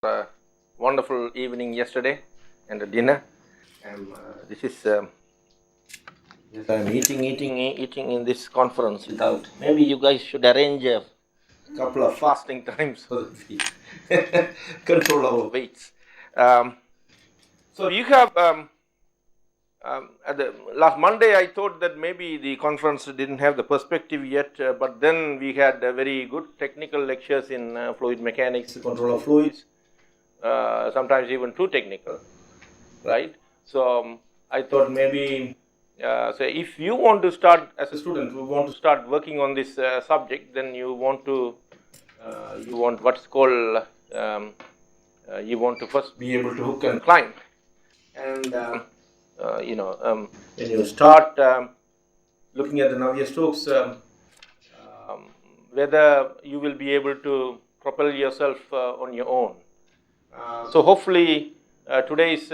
A wonderful evening yesterday and a dinner. This is yes, I'm eating in this conference without. Maybe you guys should arrange a couple of fasting times so that we control our weights. So you have at the last Monday I thought that maybe the conference didn't have the perspective yet, but then we had very good technical lectures in fluid mechanics, control of fluids. Sometimes even too technical, right? So I thought maybe, say if you want to start as a student, who want to start working on this subject, then you want what's called, you want to first be able to hook and climb. And when you start looking at the Navier-Stokes, whether you will be able to propel yourself on your own. So hopefully today's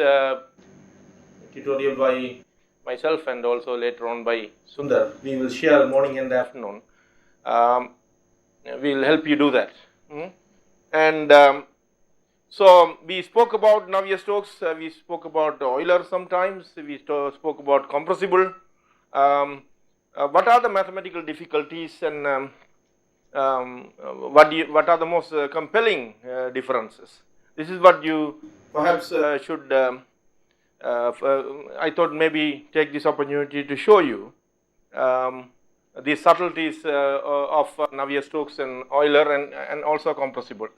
tutorial by myself and also later on by Sundar, we will share morning and afternoon. We will help you do that. And so we spoke about Navier-Stokes, we spoke about Euler sometimes, we spoke about compressible. What are the mathematical difficulties and what are the most compelling differences? This is what you perhaps should, I thought maybe take this opportunity to show you the subtleties of Navier-Stokes and Euler and also compressible.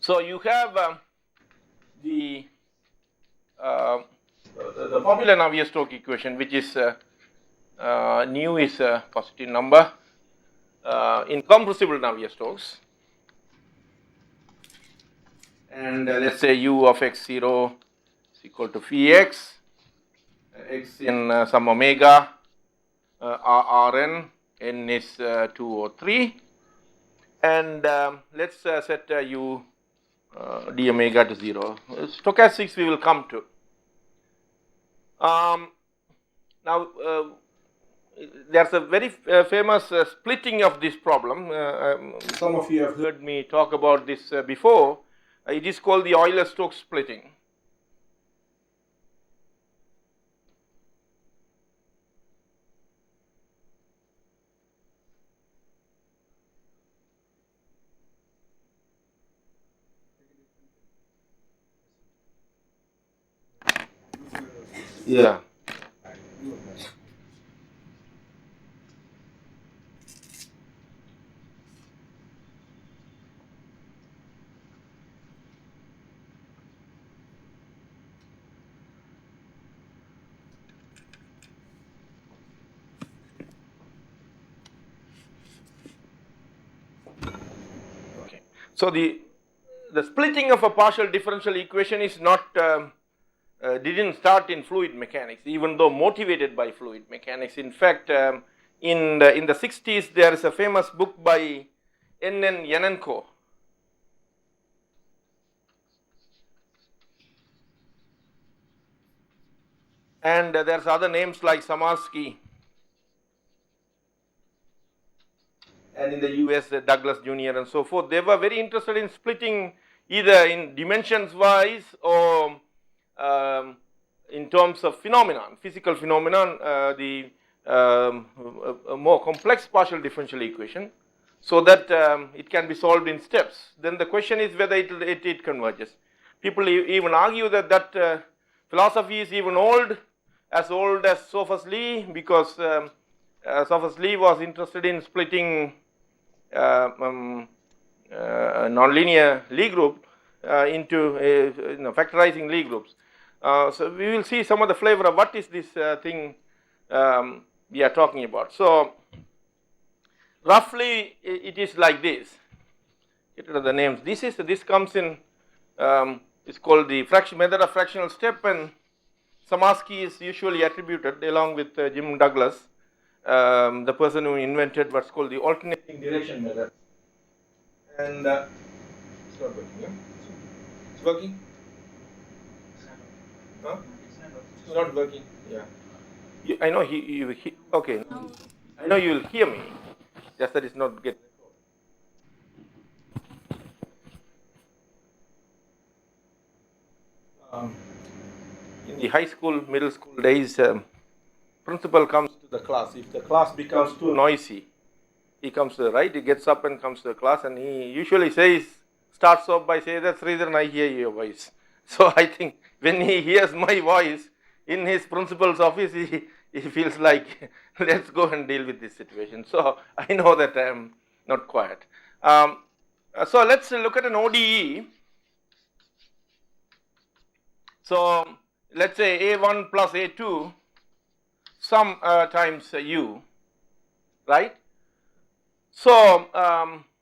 So you have the popular Navier-Stokes equation, which is nu is a positive number in compressible Navier-Stokes. And let's say u of x0 is equal to phi x, x in some omega, rn, n is 2 or 3, and let's set u d omega to 0. Stochastics we will come to. Now there's a very famous splitting of this problem. Some of you have heard me talk about this before. It is called the Euler-Stokes splitting. Yeah. So the splitting of a partial differential equation is not didn't start in fluid mechanics, even though motivated by fluid mechanics. In fact, in the 60s, there is a famous book by N.N. Yanenko. And there's other names like Samarsky. And in the US, Douglas Jr. and so forth. They were very interested in splitting either in dimensions wise or in terms of phenomenon, physical phenomenon, a more complex partial differential equation, so that it can be solved in steps. Then the question is whether it converges. People even argue that philosophy is even old as Sophus-Lee, because Sophus-Lee was interested in splitting nonlinear Lie group into factorizing Lie groups. So we will see some of the flavor of what is this thing we are talking about. So roughly it is like this. Get rid of the names. This comes in. It's called the method of fractional step, and Samarsky is usually attributed along with Jim Douglas, the person who invented what's called the alternating direction method. And it's not working. Yeah? It's working? Huh? It's not working. Yeah. I know okay. I know you will hear me. Just that it's not getting. in the high school, middle school days, principal comes to the class. If the class becomes too noisy, he comes to the right, he gets up and comes to the class, and he usually starts off by saying, that's the reason I hear your voice. So I think when he hears my voice in his principal's office, he feels like, let's go and deal with this situation. So I know that I am not quiet. So let's look at an ODE. So let's say A1 plus A2 sum times U, right? So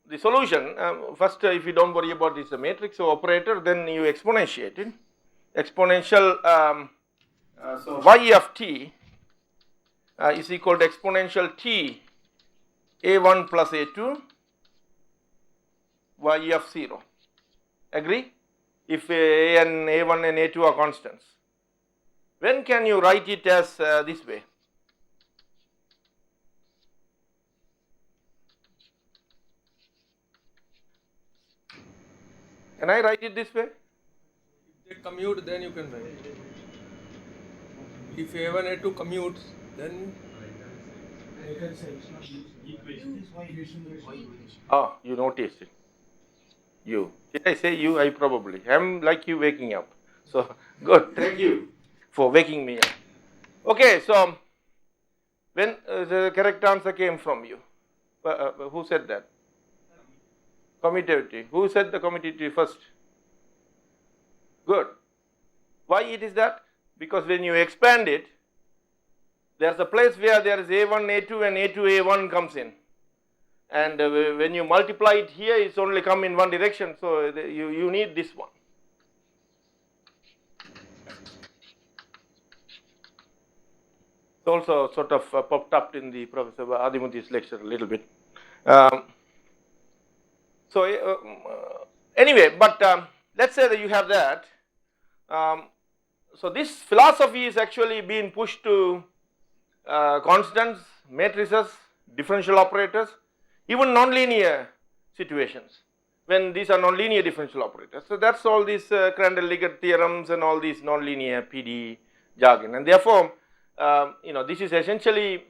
the solution, first if you don't worry about this matrix operator, then you exponentiate it. Exponential, so y of t is equal to exponential t A1 plus A2 y of 0. Agree? If A and A1 and A2 are constants. When can you write it as this way? Can I write it this way? If they commute, then you can write it. If A1, A2 commutes, then I can say it's not equation. Oh, you noticed it. You. Did I say you? I probably. I'm like you waking up. So, good. Thank you for waking me up. Okay, so when the correct answer came from you? Who said that? Commutativity. Who said the commutativity first? Good. Why it is that? Because when you expand it, there's a place where there is A1, A2 and A2, A1 comes in. And when you multiply it here, it's only come in one direction. So you need this one. It's also sort of popped up in the Professor Adimuthi's lecture a little bit. Anyway, but let's say that you have that. So this philosophy is actually being pushed to constants, matrices, differential operators, even nonlinear situations when these are nonlinear differential operators. So that's all these Crandall-Liggett theorems and all these nonlinear PDE jargon, and therefore this is essentially,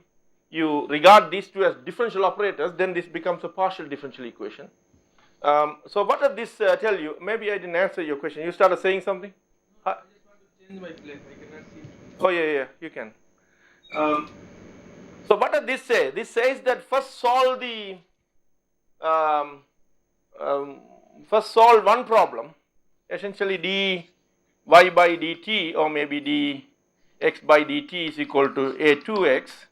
you regard these two as differential operators, then this becomes a partial differential equation. So what does this tell you? Maybe I didn't answer your question. You started saying something? I just want to change my place. I cannot see. Oh yeah, you can. So what does this say? This says that first solve the first solve one problem, essentially dy by dt, or maybe dx by dt is equal to a2x,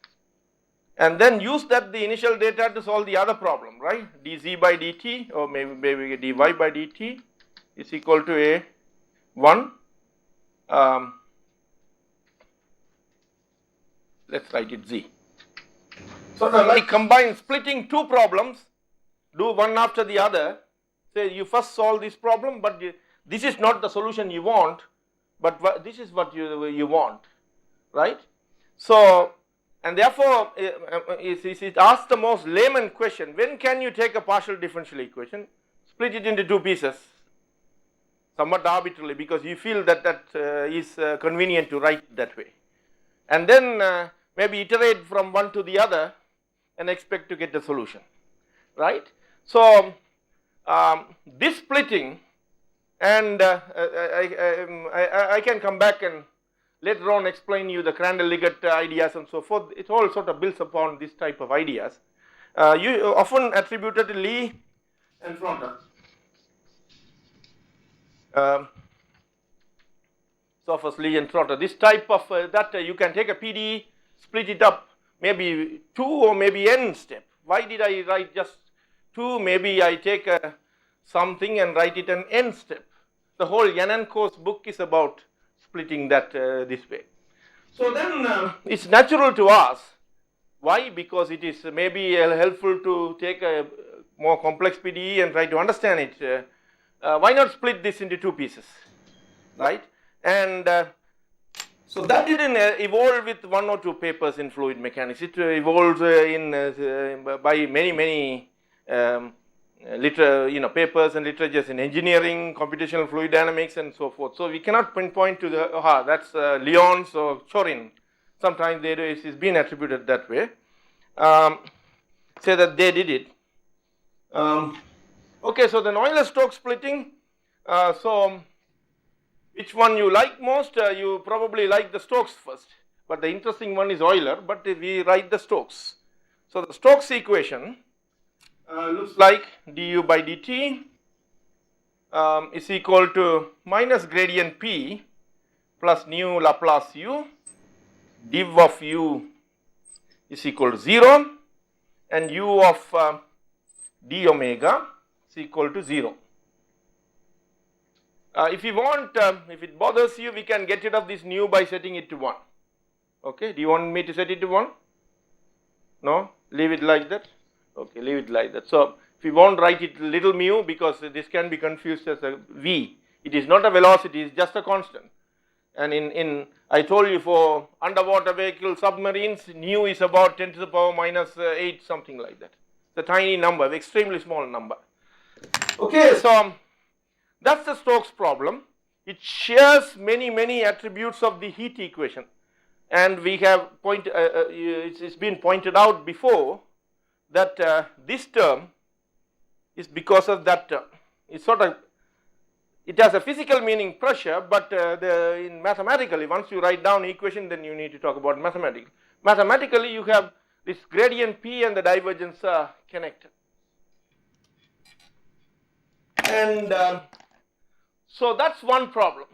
and then use that the initial data to solve the other problem, right? dz by dt, or maybe dy by dt is equal to a1. Let's write it z. So now, like splitting two problems, do one after the other. Say you first solve this problem, but this is not the solution you want, but this is what you want, right? So, and therefore, it asks the most layman question: when can you take a partial differential equation, split it into two pieces, somewhat arbitrarily, because you feel that is convenient to write that way, and then maybe iterate from one to the other and expect to get the solution, right? So this splitting, and I can come back and later on explain you the Crandall-Liggett ideas and so forth. It all sort of builds upon this type of ideas. You often attributed to Lee and Fronter. So first Lee and Trotter, this type of that you can take a PDE, split it up, maybe 2 or maybe n step. Why did I write just 2? Maybe I take something and write it an n step. The whole Yanenko's book is about splitting that this way. So then it's natural to ask, why? Because it is maybe helpful to take a more complex PDE and try to understand it. Why not split this into two pieces, right? And so that didn't evolve with 1 or 2 papers in fluid mechanics. It evolved by many papers and literatures in engineering, computational fluid dynamics, and so forth. So we cannot pinpoint to the that's Lyons or Chorin. Sometimes it's been attributed that way. Say that they did it. Okay, so then Euler-Stokes splitting. So which one you like most? You probably like the Stokes first, but the interesting one is Euler. But we write the Stokes. So the Stokes equation looks like du by dt is equal to minus gradient p plus nu Laplace u, div of u is equal to 0, and u of d omega is equal to 0. If you want, if it bothers you, we can get rid of this nu by setting it to 1. Okay, do you want me to set it to 1? No? Leave it like that? Okay, leave it like that. So if you won't write it little mu, because this can be confused as a v. It is not a velocity, it's just a constant. And I told you for underwater vehicle submarines, nu is about 10 to the power minus 8, something like that. It's a tiny number, extremely small number. Okay, so that's the Stokes problem. It shares many attributes of the heat equation, and we have it's been pointed out before that this term is because of that term. It's sort of, it has a physical meaning, pressure, but in mathematically, once you write down equation, then you need to talk about mathematics. Mathematically, you have this gradient p and the divergence are connected. And so that's one problem,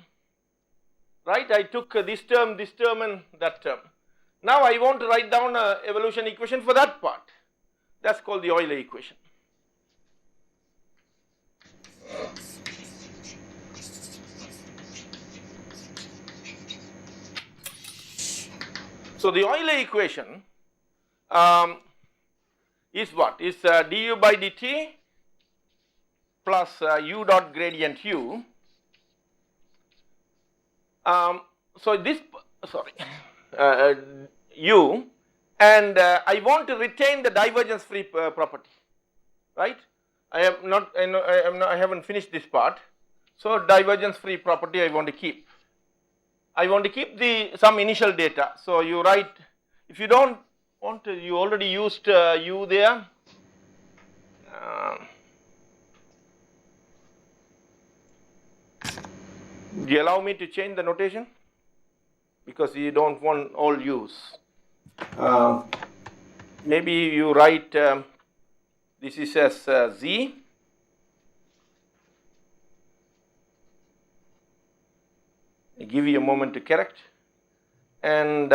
right? I took this term, and that term. Now I want to write down an evolution equation for that part. That's called the Euler equation. So the Euler equation is what? Is du by dt plus u dot gradient u. So this, sorry, u, and I want to retain the divergence free property, right? I haven't finished this part. So divergence free property I want to keep. I want to keep some initial data. So you write, if you don't want to, you already used u there. Do you allow me to change the notation? Because you don't want all u's. Maybe you write this is as z. I give you a moment to correct, and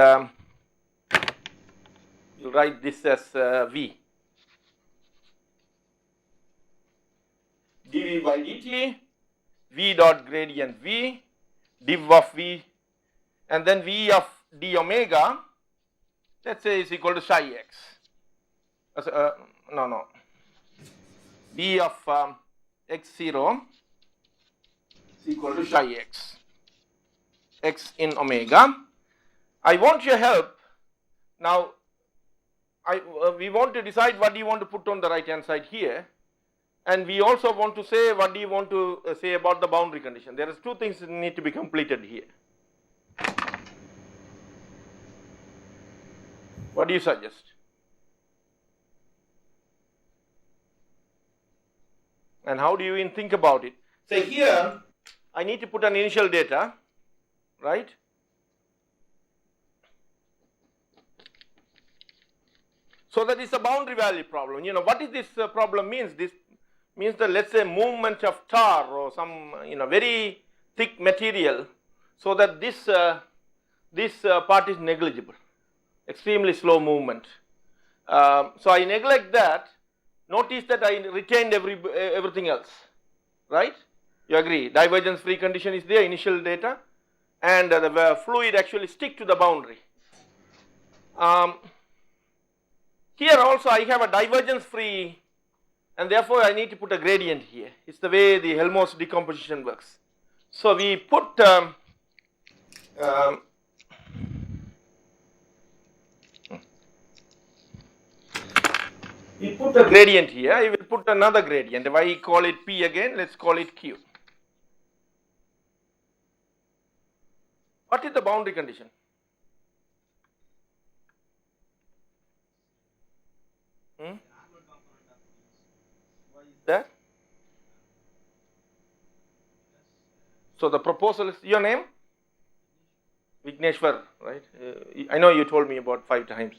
you write this as v. dv by dt, v dot gradient v, div of v, and then v of d omega, let's say, is equal to psi x. V of x0 is equal to psi x, x in omega. I want your help. Now, we want to decide what do you want to put on the right hand side here, and we also want to say what do you want to say about the boundary condition. There is two things that need to be completed here. What do you suggest? And how do you even think about it? Say here, I need to put an initial data, right? So that is a boundary value problem. You know, what is this problem means? This means that, let's say, movement of tar or some, very thick material, so that this part is negligible, extremely slow movement. So I neglect that. Notice that I retained everything else, right? You agree? Divergence free condition is there, initial data, and the fluid actually stick to the boundary. Here also I have a divergence free, and therefore I need to put a gradient here. It's the way the Helmholtz decomposition works. So we put he put a gradient here, he will put another gradient. Why call it P again? Let's call it Q. What is the boundary condition? Why is that? So the proposal is your name? Vigneshwar, right? I know you told me about 5 times.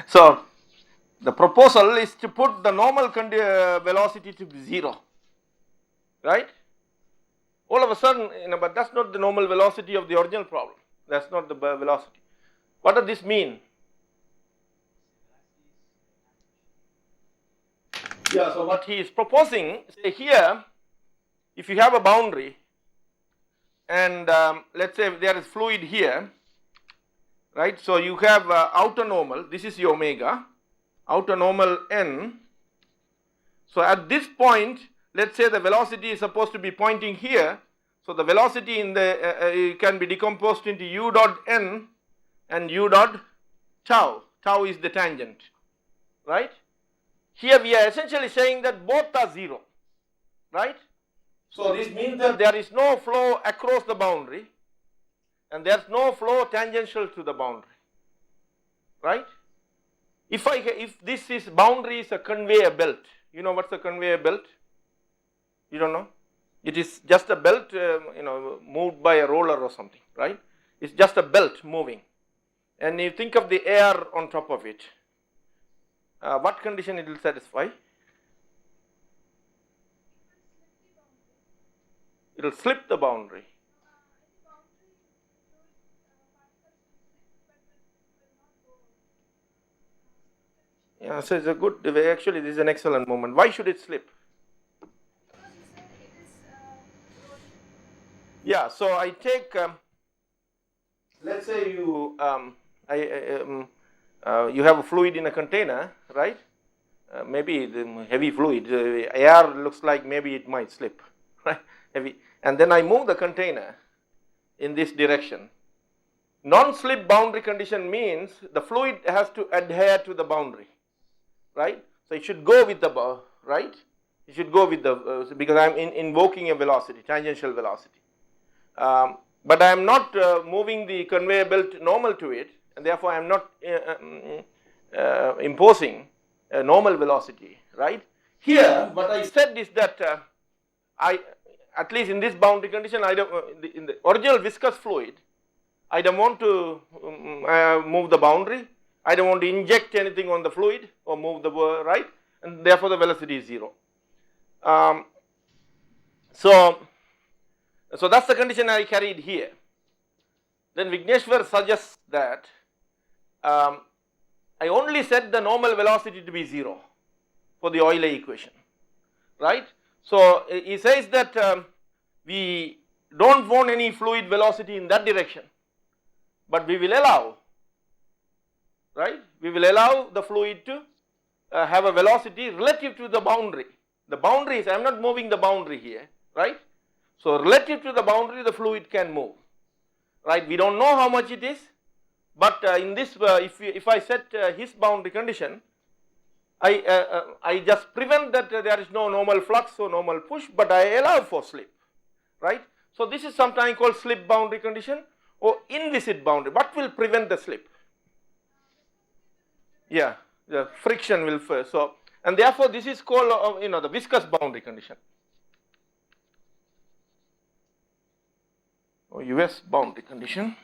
So the proposal is to put the normal velocity to be 0, right? All of a sudden, but that's not the normal velocity of the original problem. That's not the velocity. What does this mean? Yeah, so what he is proposing, say here, if you have a boundary, and let's say there is fluid here, right? So you have outer normal, this is your omega, outer normal n. So at this point, let's say the velocity is supposed to be pointing here. So the velocity in the can be decomposed into u dot n and u dot tau. Tau is the tangent, right? Here we are essentially saying that both are 0, right? So this means that there is no flow across the boundary and there is no flow tangential to the boundary, right? If this is boundary is a conveyor belt, you know what's a conveyor belt? You don't know? It is just a belt, moved by a roller or something, right? It's just a belt moving, and you think of the air on top of it. What condition it will satisfy? It will slip the boundary. Yeah, so it's a good, actually this is an excellent moment. Why should it slip? Yeah, so I take, let's say you, you have a fluid in a container, right? Maybe the heavy fluid, air looks like maybe it might slip, right? Heavy. And then I move the container in this direction. Non-slip boundary condition means the fluid has to adhere to the boundary, right? So it should go with the, right? It should go with the, because I am invoking a velocity, tangential velocity. But I am not moving the conveyor belt normal to it, and therefore I am not imposing a normal velocity, right? Here, what I said is that at least in this boundary condition, in the original viscous fluid, I don't want to move the boundary. I don't want to inject anything on the fluid or move the, right? And therefore the velocity is 0. So that's the condition I carried here. Then Vigneshwar suggests that I only set the normal velocity to be 0 for the Euler equation, right? So he says that we don't want any fluid velocity in that direction, but we will allow, right? We will allow the fluid to have a velocity relative to the boundary. The boundary is, I am not moving the boundary here, right? So relative to the boundary, the fluid can move, right? We don't know how much it is, but in this, if I set his boundary condition, I just prevent that there is no normal flux or normal push, but I allow for slip, right? So this is sometimes called slip boundary condition or inviscid boundary. What will prevent the slip? Yeah, the friction will first. So, and therefore this is called the viscous boundary condition or US boundary condition.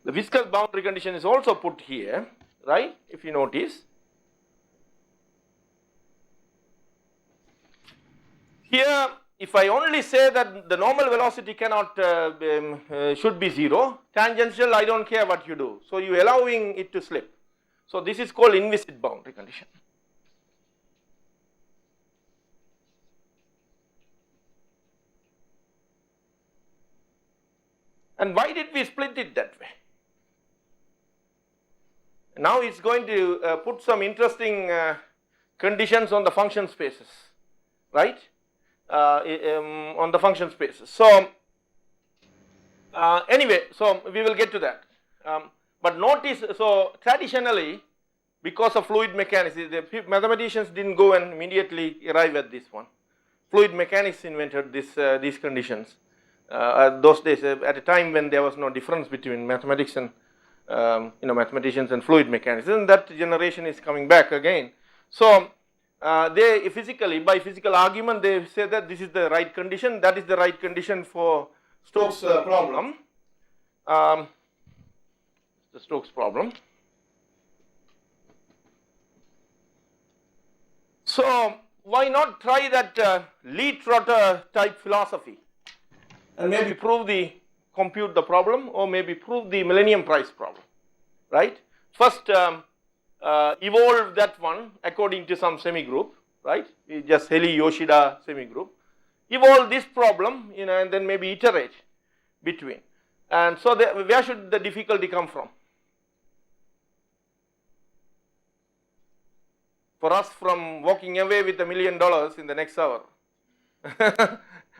The viscous boundary condition is also put here, right? If you notice. Here, if I only say that the normal velocity cannot, should be 0, tangential, I don't care what you do. So you are allowing it to slip. So this is called inviscid boundary condition. And why did we split it that way? Now it's going to put some interesting conditions on the function spaces, right? On the function spaces. So anyway, so we will get to that. But notice, so traditionally, because of fluid mechanics, the mathematicians didn't go and immediately arrive at this one. Fluid mechanics invented these conditions. Those days, at a time when there was no difference between mathematics and mathematicians and fluid mechanics, and that generation is coming back again. So they physically, by physical argument, they say that this is the right condition. That is the right condition for Stokes' problem. The Stokes problem. So why not try that lead trotter type philosophy and maybe compute the problem, or maybe prove the Millennium Prize problem, right? First evolve that one according to some semigroup, right? Just Heli-Yoshida semigroup. Evolve this problem, and then maybe iterate between. And so where should the difficulty come from? For us, from walking away with $1 million in the next hour,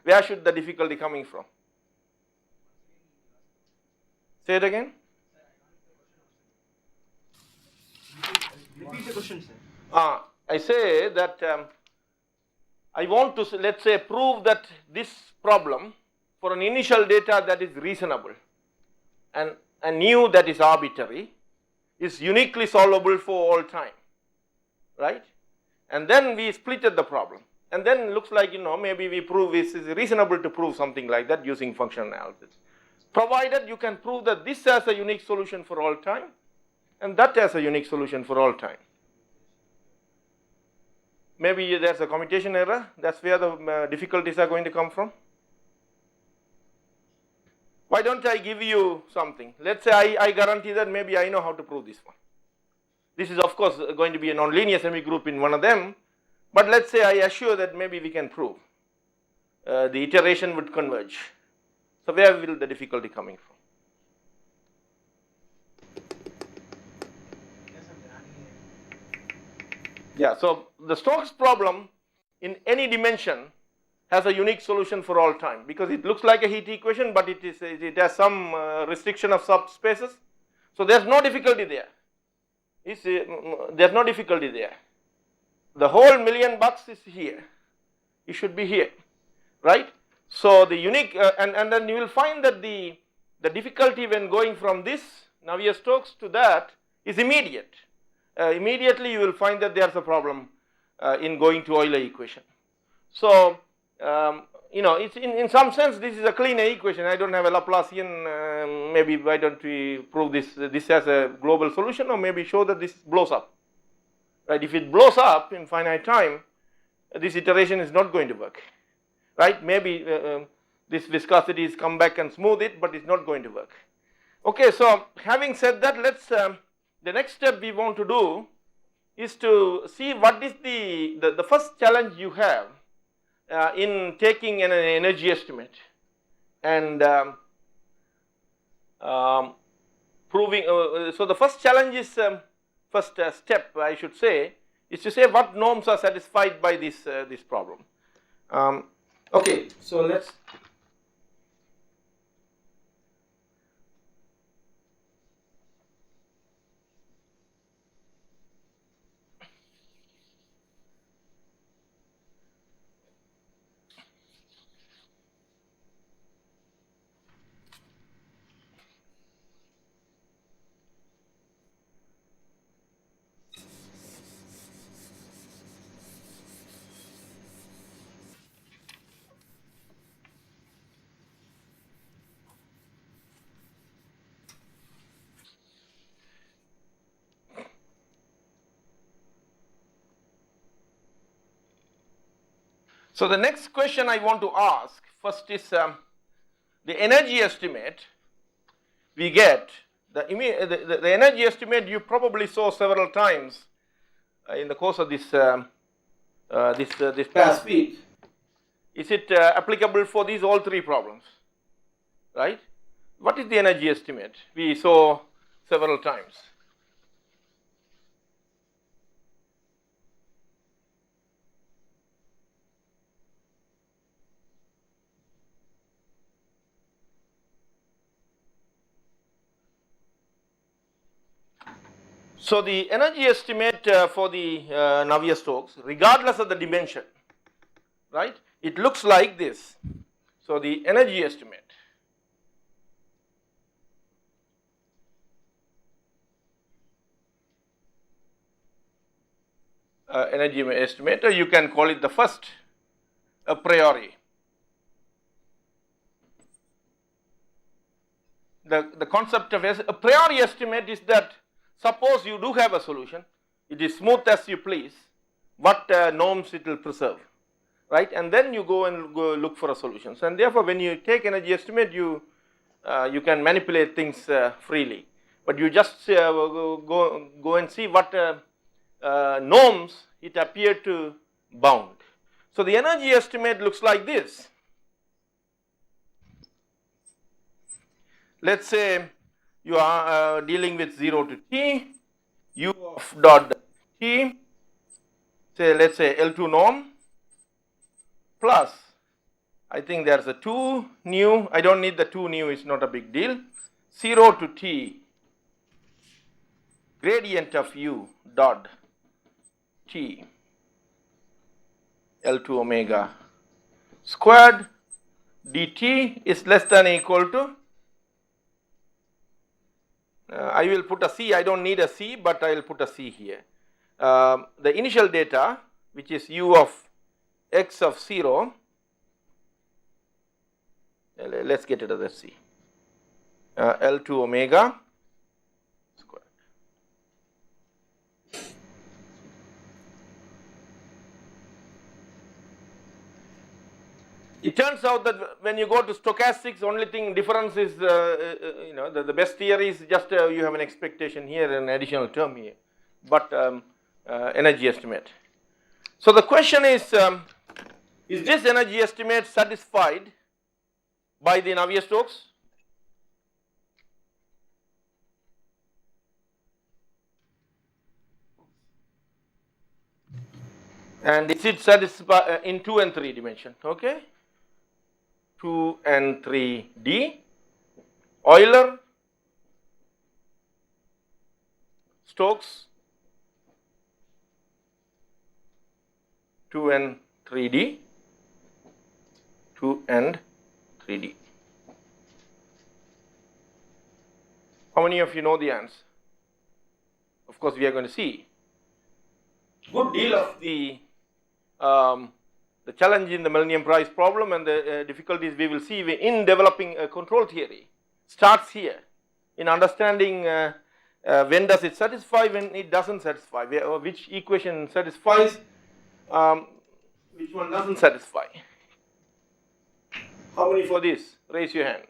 where should the difficulty coming from? Say it again. Repeat the question, sir. I say that I want to, let's say, prove that this problem for an initial data that is reasonable and a nu that is arbitrary is uniquely solvable for all time, right? And then we splitted the problem, and then it looks like, maybe we prove it is reasonable to prove something like that using function analysis, provided you can prove that this has a unique solution for all time and that has a unique solution for all time. Maybe there's a commutation error. That's where the difficulties are going to come from. Why don't I give you something? Let's say I guarantee that maybe I know how to prove this one. This is of course going to be a nonlinear semigroup in one of them, but let's say I assure that maybe we can prove the iteration would converge. So where will the difficulty coming from? Yeah, so the Stokes problem in any dimension has a unique solution for all time, because it looks like a heat equation, but it has some restriction of subspaces. So there's no difficulty there. There's no difficulty there. The whole $1 million is here. It should be here, right? So the unique, and then you will find that the difficulty when going from this Navier-Stokes to that is immediate. Immediately you will find that there's a problem in going to Euler equation. So it's in some sense this is a cleaner equation. I don't have a Laplacian. Maybe why don't we prove this has a global solution, or maybe show that this blows up, right? If it blows up in finite time, this iteration is not going to work, right? Maybe this viscosity is come back and smooth it, but it's not going to work. Okay, so having said that, let's the next step we want to do is to see what is the first challenge you have in taking an energy estimate and proving. So the first challenge is first step, I should say, is to say what norms are satisfied by this problem. Okay, so let's. So the next question I want to ask first is the energy estimate we get. The energy estimate you probably saw several times in the course of this past week. Is it applicable for these all three problems, right? What is the energy estimate we saw several times? So, the energy estimate for the Navier-Stokes, regardless of the dimension, right, it looks like this. So, the energy estimate or you can call it the first a priori. The concept of a priori estimate is that suppose you do have a solution, it is smooth as you please, what norms it will preserve, right, and then you go look for a solution. So, and therefore, when you take energy estimate, you can manipulate things freely, but you just go and see what norms it appeared to bound. So, the energy estimate looks like this. Let us say you are dealing with 0 to t, u of dot t, say let us say L2 norm plus, I think there is a 2 nu, I do not need the 2 nu, it is not a big deal, 0 to t gradient of u dot t L2 omega squared dt is less than or equal to, I will put a c, I do not need a c, but I will put a c here. The initial data, which is u of x of 0, let us get it as a c, L2 omega squared. It turns out that when you go to stochastics, only thing difference is, the best theory is just you have an expectation here, an additional term here, but energy estimate. So, the question is this energy estimate satisfied by the Navier-Stokes? And is it satisfied in 2 and 3 dimension, okay? 2 and 3D, Euler, Stokes, 2 and 3D, 2 and 3D. How many of you know the answer? Of course, we are going to see. Good deal of the challenge in the Millennium Prize problem and the difficulties we will see in developing a control theory starts here in understanding when does it satisfy, when it does not satisfy, which equation satisfies, which one does not satisfy. How many for this? Raise your hand.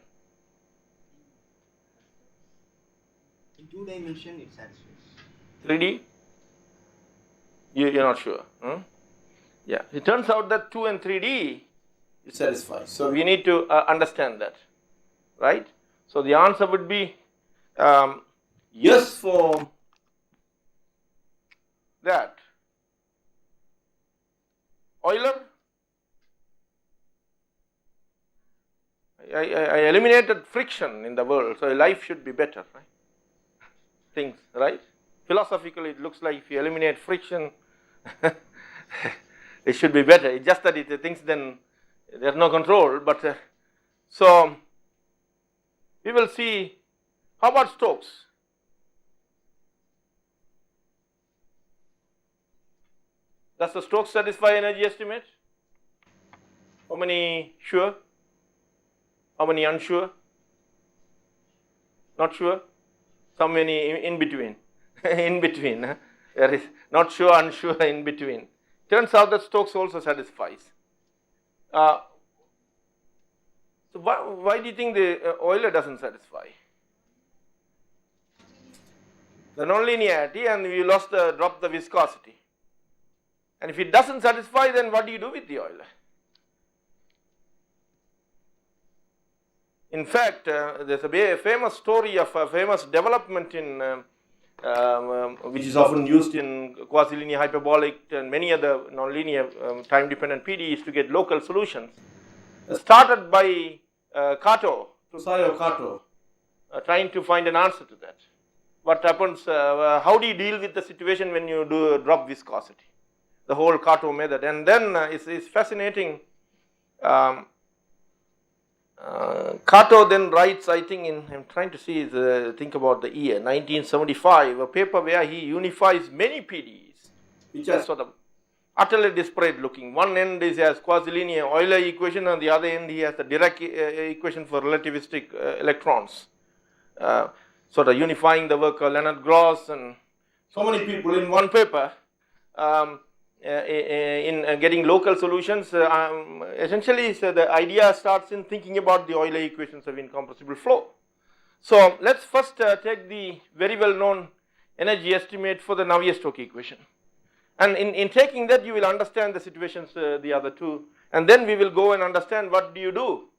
In 2 dimension it satisfies. 3D? You're not sure? Yeah, it turns out that 2 and 3D it satisfies. So, we need to understand that, right. So, the answer would be yes for that. Euler, I eliminated friction in the world, so life should be better, right? Things, right? Philosophically, it looks like if you eliminate friction, it should be better. It's just that it thinks then there's no control. But so we will see. How about Stokes? Does the Stokes satisfy energy estimate? How many sure? How many unsure? Not sure? So many in between. In between. Huh? There is not sure, unsure, in between. Turns out that Stokes also satisfies. So why do you think the Euler doesn't satisfy? The nonlinearity, and we drop the viscosity. And if it doesn't satisfy, then what do you do with the Euler? In fact, there's a famous story of a famous development in which is often used in quasi-linear hyperbolic and many other nonlinear time-dependent PDEs to get local solutions. Started by Kato, Tosayo Kato, trying to find an answer to that. what happens, how do you deal with the situation when you do drop viscosity, the whole Kato method. And then it's fascinating. Kato then writes, I think I'm trying to see, think about the year, 1975, a paper where he unifies many PDEs, which are sort of utterly disparate looking. One end is as quasi-linear Euler equation, and the other end he has the Dirac equation for relativistic electrons. Sort of unifying the work of Leonard Gross and so many people in one paper. In getting local solutions, essentially the idea starts in thinking about the Euler equations of incompressible flow. So let's first take the very well known energy estimate for the Navier-Stokes equation, and in taking that you will understand the situations, the other two, and then we will go and understand what do you do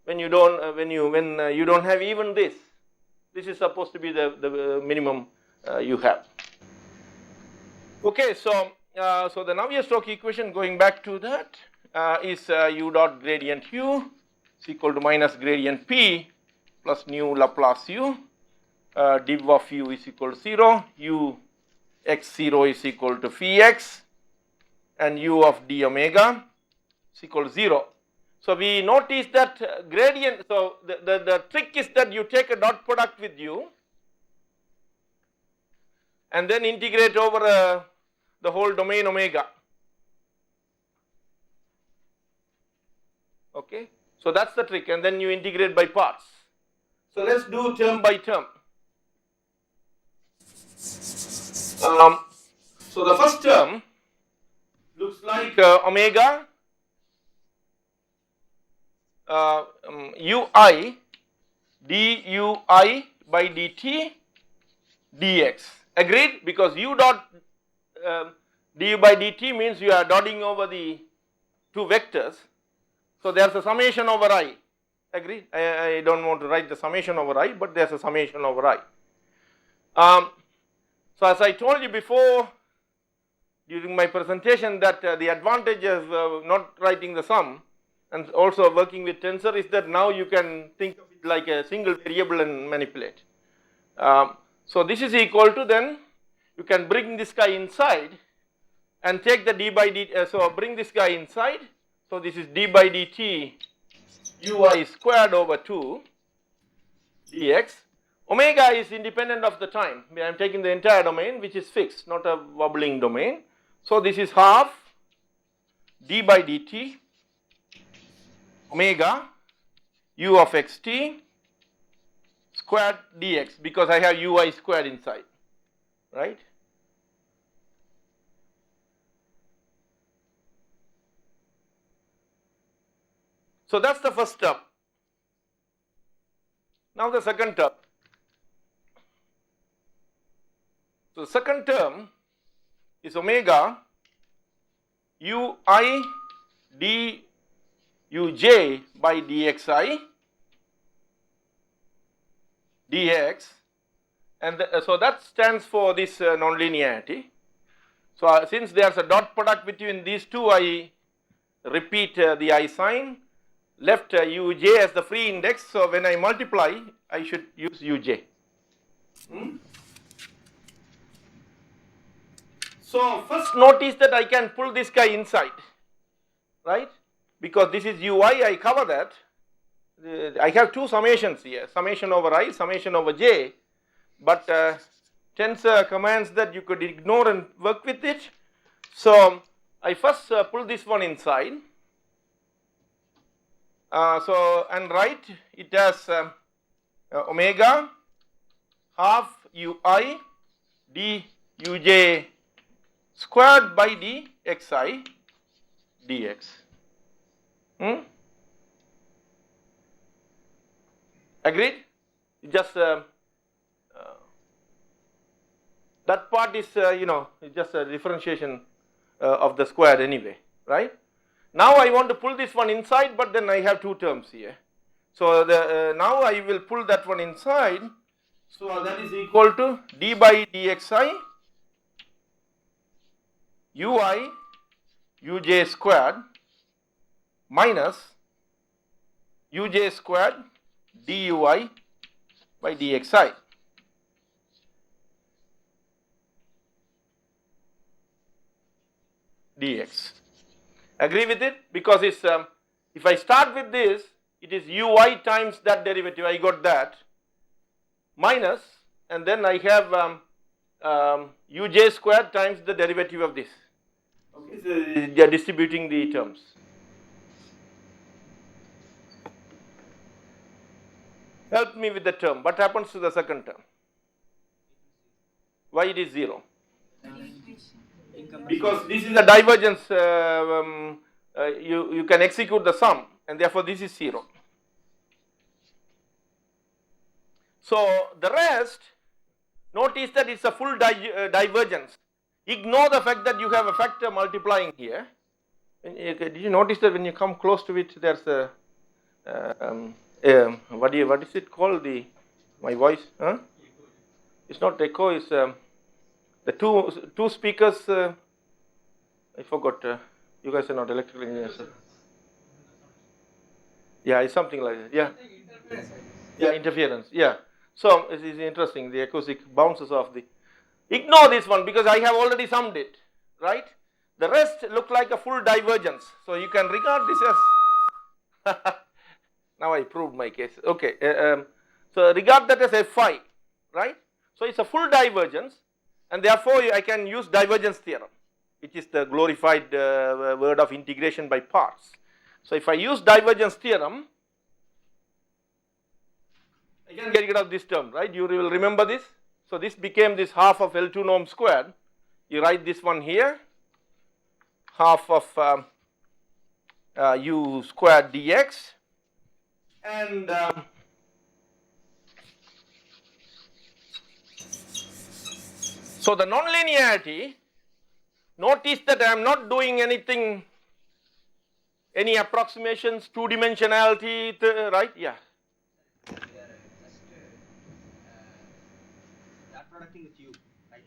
when you don't you don't have even this. This is supposed to be the minimum you have. Okay, so the Navier-Stokes equation, going back to that, is u dot gradient u is equal to minus gradient p plus nu Laplace u, div of u is equal to 0, u x0 is equal to phi x, and u of d omega is equal to 0. So we notice that gradient, so the trick is that you take a dot product with u and then integrate over the whole domain omega. Okay, so that's the trick, and then you integrate by parts. So let's do term by term. So the first term looks like omega ui dui by dt dx. Agreed? Because u dot du by dt means you are dotting over the two vectors. So there is a summation over I. Agreed? I don't want to write the summation over I, but there is a summation over I. So as I told you before during my presentation that the advantage of not writing the sum and also working with tensor is that now you can think of it like a single variable and manipulate. So this is equal to, then you can bring this guy inside and take the d by dt, so bring this guy inside. So this is d by dt ui squared over 2 dx. Omega is independent of the time. I am taking the entire domain which is fixed, not a wobbling domain. So this is half d by dt omega u of xt squared dx, because I have ui squared inside, right? So that's the first term. Now the second term. So the second term is omega ui duj by dxi dx, and so that stands for this nonlinearity. So since there is a dot product between these two, I repeat the I sign, left uj as the free index. So when I multiply, I should use uj. So first notice that I can pull this guy inside, right? Because this is ui, I cover that. I have two summations here, summation over I, summation over j, but tensor commands that you could ignore and work with it. So I first pull this one inside. So and write it as omega half ui duj squared by dxi dx. Agreed? Just that part is it's just a differentiation of the square anyway, right? Now I want to pull this one inside, but then I have two terms here. So now I will pull that one inside. So that is equal to d by dxi ui uj squared minus uj squared dui by dxi. dx. Agree with it? Because it's, if I start with this, it is uy times that derivative, I got that, minus, and then I have uj squared times the derivative of this. Okay, so they are distributing the terms. Help me with the term. What happens to the second term? Why it is 0? Because this is a divergence, you can execute the sum, and therefore this is 0. So the rest, notice that it's a full divergence. Ignore the fact that you have a factor multiplying here. Did you notice that when you come close to it, there's a what is it called? My voice? Huh? It's not echo. It's the two speakers. I forgot. You guys are not electrical engineers. Yeah, it's something like that. Yeah. Yeah, interference. Yeah. So it is interesting. The acoustic bounces off the. Ignore this one because I have already summed it, right? The rest look like a full divergence. So you can regard this as. Now I proved my case. Okay. So regard that as Fi, right? So it's a full divergence, and therefore I can use divergence theorem, which is the glorified word of integration by parts. So if I use divergence theorem, I can get rid of this term, right? You will remember this. So this became this half of L2 norm squared. You write this one here, half of u squared dx, and so the nonlinearity, notice that I am not doing anything, any approximations, two dimensionality, right? Yeah. Dot producting with u, right?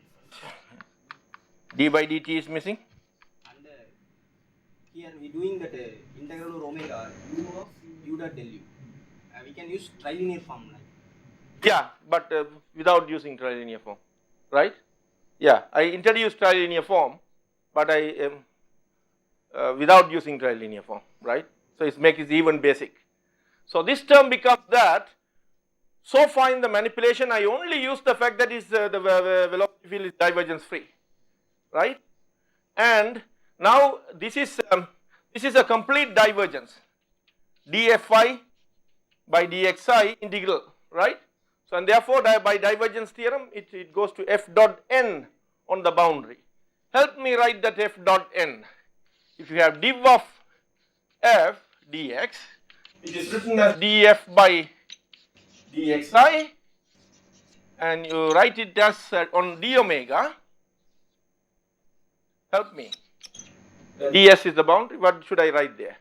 D by dt is missing. And here we doing that integral over omega u of u dot del u. We can use trilinear form, like. Yeah, but without using trilinear form, right? Yeah, I introduced trilinear form, but I without using trilinear form, right? So it makes it even basic. So this term becomes that. So far in the manipulation, I only use the fact that is the velocity field is divergence free, right? And now this is a complete divergence, dfi by dxi integral, right? So and therefore by divergence theorem it goes to f dot n on the boundary. Help me write that f dot n. If you have div of f dx, it is written as df by dxi, and you write it as on d omega. Help me. ds is the boundary. What should I write there?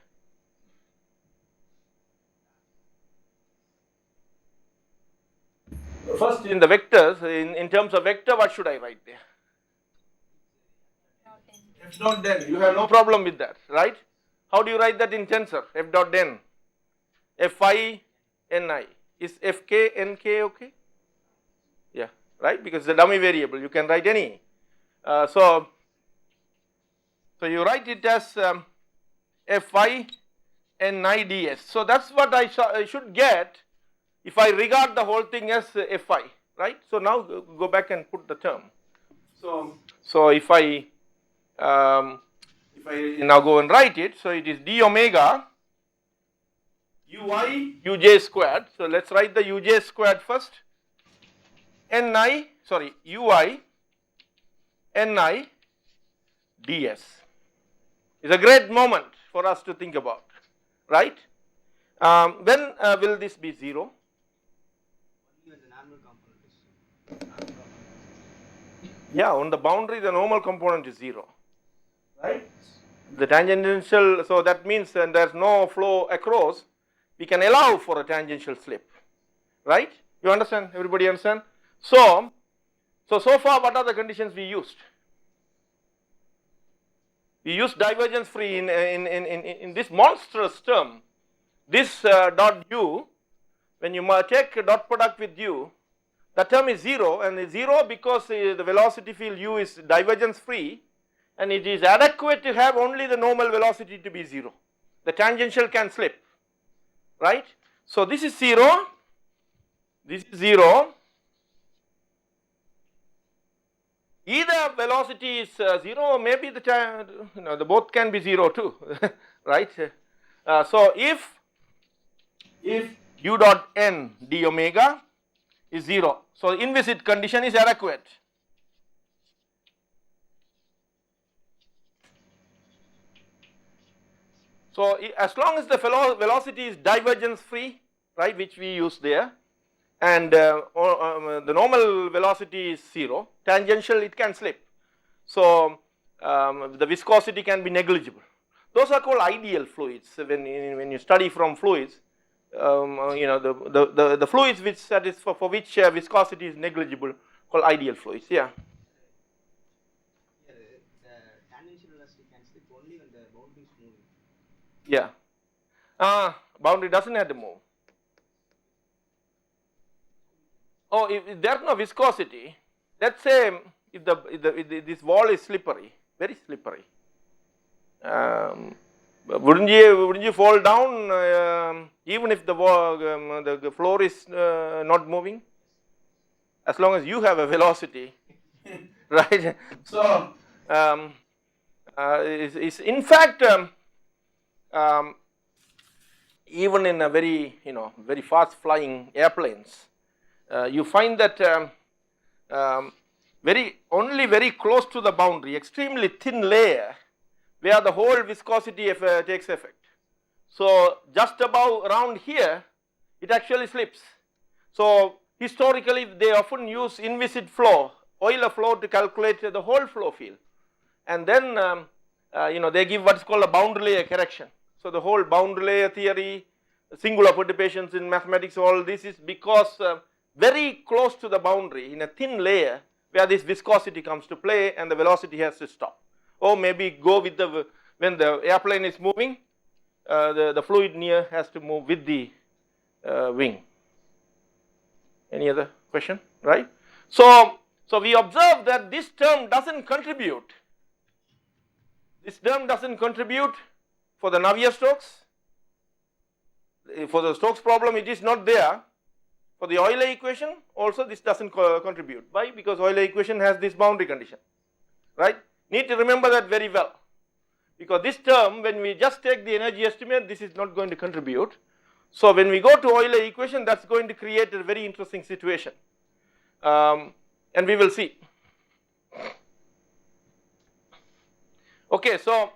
First, in the vectors, in terms of vector, what should I write there? F dot n. You have no problem with that, right? How do you write that in tensor? F dot n. Fi ni. Is fk nk okay? Yeah, right? Because the dummy variable, you can write any. So you write it as fi ni ds. So that's what I should get if I regard the whole thing as fi, right? So now go back and put the term. So if I now go and write it, so it is d omega ui uj squared. So let's write the uj squared first. Ui ni ds is a great moment for us to think about, right? When will this be 0? Yeah, on the boundary the normal component is 0, right? The tangential, so that means there is no flow across, we can allow for a tangential slip, right? You understand? Everybody understand? So far what are the conditions we used? We used divergence free in this monstrous term, this dot u, when you take a dot product with u, the term is 0, and is 0 because the velocity field u is divergence free, and it is adequate to have only the normal velocity to be 0. The tangential can slip, right. So this is 0, this is 0. Either velocity is 0 or maybe the both can be 0 too, right. So if u dot n d omega is 0, so inviscid condition is adequate. So as long as the velocity is divergence free, right, which we use there, and the normal velocity is 0, tangential it can slip. So the viscosity can be negligible. Those are called ideal fluids. When you study from fluids, the fluids which for which viscosity is negligible called ideal fluids. Yeah. The tangential velocity can slip only when the boundary is moving. Yeah. Boundary doesn't have to move. Oh, if there is no viscosity, let's say if this wall is slippery, very slippery, wouldn't you fall down even if the floor is not moving, as long as you have a velocity, right? So in fact even in a very very fast flying airplanes, you find that only very close to the boundary, extremely thin layer where the whole viscosity takes effect. So just above around here it actually slips. So historically they often use inviscid flow, Euler flow, to calculate the whole flow field, and then they give what is called a boundary layer correction. So the whole boundary layer theory, singular perturbations in mathematics, all this is because very close to the boundary in a thin layer where this viscosity comes to play and the velocity has to stop, or maybe go with when the airplane is moving, the fluid near has to move with the wing. Any other question, right? So we observe that this term doesn't contribute. This term doesn't contribute for the Navier-Stokes. For the Stokes problem it is not there. For the Euler equation also this doesn't contribute. Why? Because Euler equation has this boundary condition, right? Need to remember that very well, because this term, when we just take the energy estimate, this is not going to contribute. So when we go to Euler equation, that's going to create a very interesting situation, and we will see. Okay, so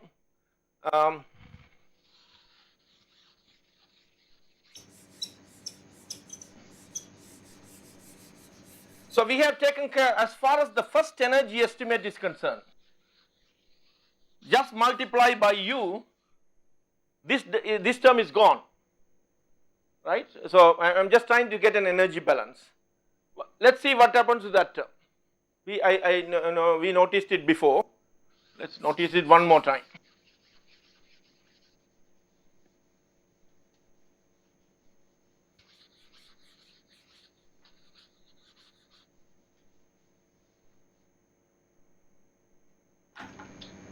so we have taken care as far as the first energy estimate is concerned. Just multiply by u, this term is gone, right? So I am just trying to get an energy balance. Let's see what happens to that term. We noticed it before. Let's notice it one more time.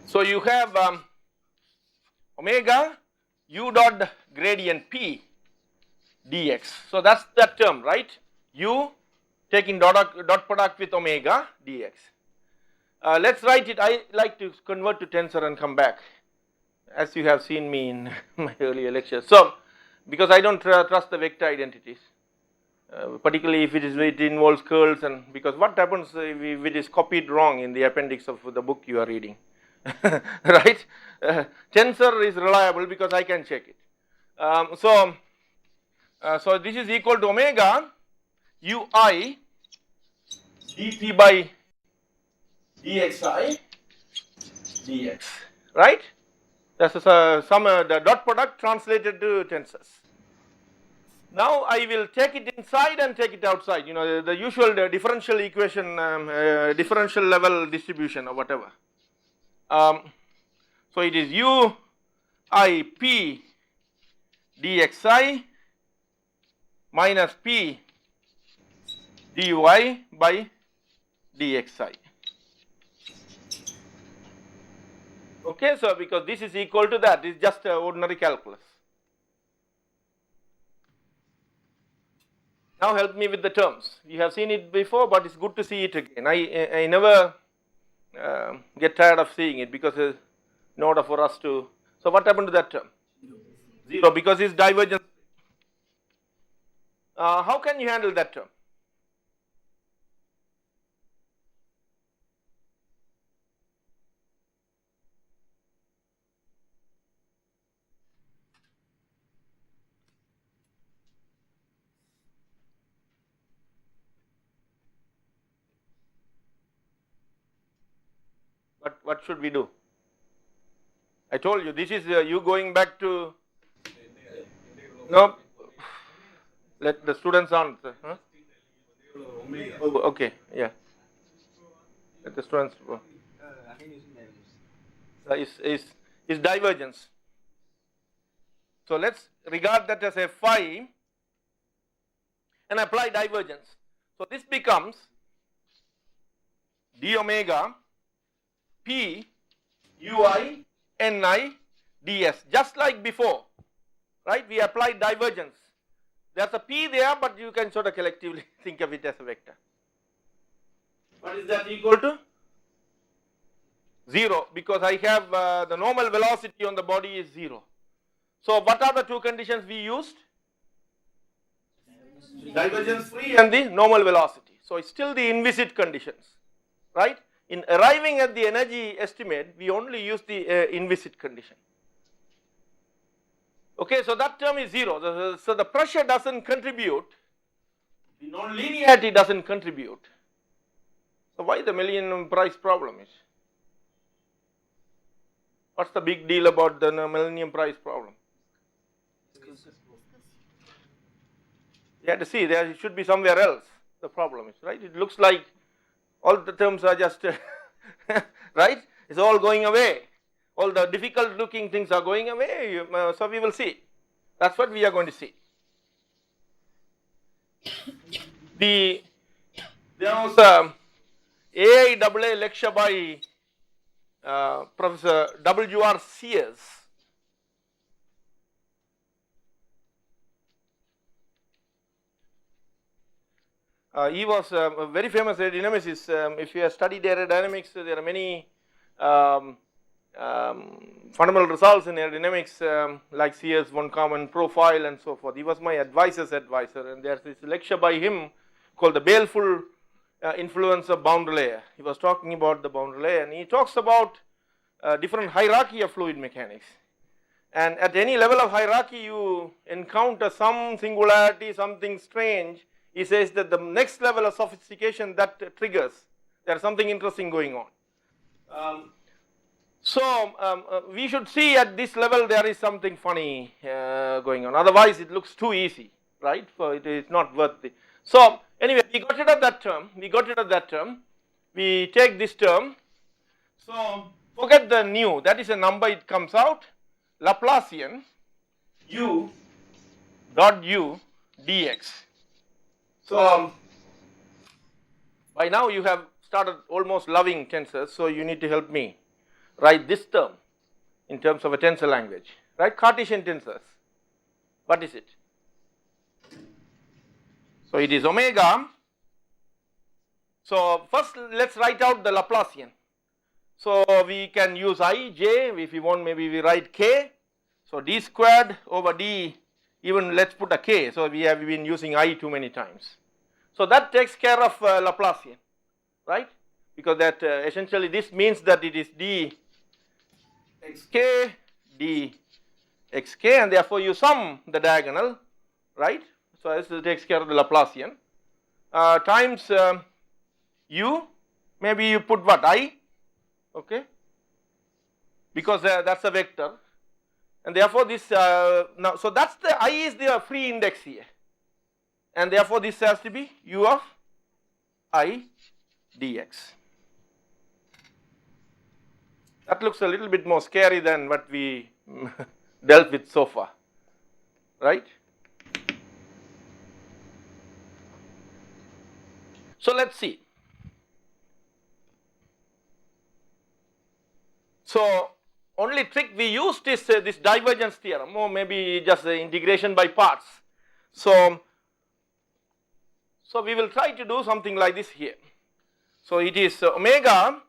So you have omega u dot gradient p dx. So that's that term, right? U taking dot product with omega dx. Let's write it. I like to convert to tensor and come back, as you have seen me in my earlier lectures. So because I don't trust the vector identities, particularly if it involves curls, and because what happens if it is copied wrong in the appendix of the book you are reading. Right? Tensor is reliable because I can check it. So this is equal to omega ui dp by dxi dx, right? That's the dot product translated to tensors. Now I will take it inside and take it outside, the usual differential equation, differential level distribution or whatever. So it is u I p dxi minus p dy by dxi. Okay, so because this is equal to that, it's just ordinary calculus. Now help me with the terms. You have seen it before, but it's good to see it again. I never get tired of seeing it because in order for us to, so what happened to that term? 0, because it's divergence. How can you handle that term? What should we do? I told you this is you going back to, no, let the students answer. Huh? Oh, okay, yeah. Let the students. Again using divergence. Is divergence. So let's regard that as a phi and apply divergence. So this becomes d omega p ui ni ds, just like before, right? We applied divergence. There's a p there, but you can sort of collectively think of it as a vector. What is that equal to? 0, because I have the normal velocity on the body is 0. So what are the two conditions we used? Divergence free and the normal velocity. So it's still the inviscid conditions, right? In arriving at the energy estimate, we only use the inviscid condition. Okay, so that term is 0. So the pressure doesn't contribute, the non-linearity doesn't contribute. So why the million price problem is? What's the big deal about the millennium price problem? You have to see, there should be somewhere else the problem is, right? It looks like all the terms are just, right? It's all going away. All the difficult looking things are going away, so we will see. That's what we are going to see. There was a AIAA lecture by Professor W.R. Sears. He was a very famous aerodynamicist. If you have studied aerodynamics, there are many fundamental results in aerodynamics, like Sears one common profile and so forth. He was my advisor's advisor, and there's this lecture by him called the baleful influence of boundary layer. He was talking about the boundary layer, and he talks about different hierarchy of fluid mechanics. And at any level of hierarchy, you encounter some singularity, something strange. He says that the next level of sophistication that triggers, there's something interesting going on. We should see at this level there is something funny going on. Otherwise, it looks too easy, right? So it is not worth it. So anyway, we got rid of that term. We take this term. So forget the nu. That is a number. It comes out Laplacian u dot u dx. So by now you have started almost loving tensors, so you need to help me write this term in terms of a tensor language, right? Cartesian tensors. What is it? So it is omega. So first let's write out the Laplacian. So we can use I, j, if we want maybe we write k. So d squared over d, even let's put a k. So we have been using I too many times. So that takes care of Laplacian, right? Because that essentially this means that it is d xk, d xk, and therefore you sum the diagonal, right? So this takes care of the Laplacian. Times u, maybe you put what, I, okay? Because that's a vector. And therefore this, now, so that's the, I is the free index here. And therefore this has to be u of I dx. That looks a little bit more scary than what we dealt with so far, right? So let's see. So only trick we used is this divergence theorem, or maybe just integration by parts. So we will try to do something like this here. So it is omega.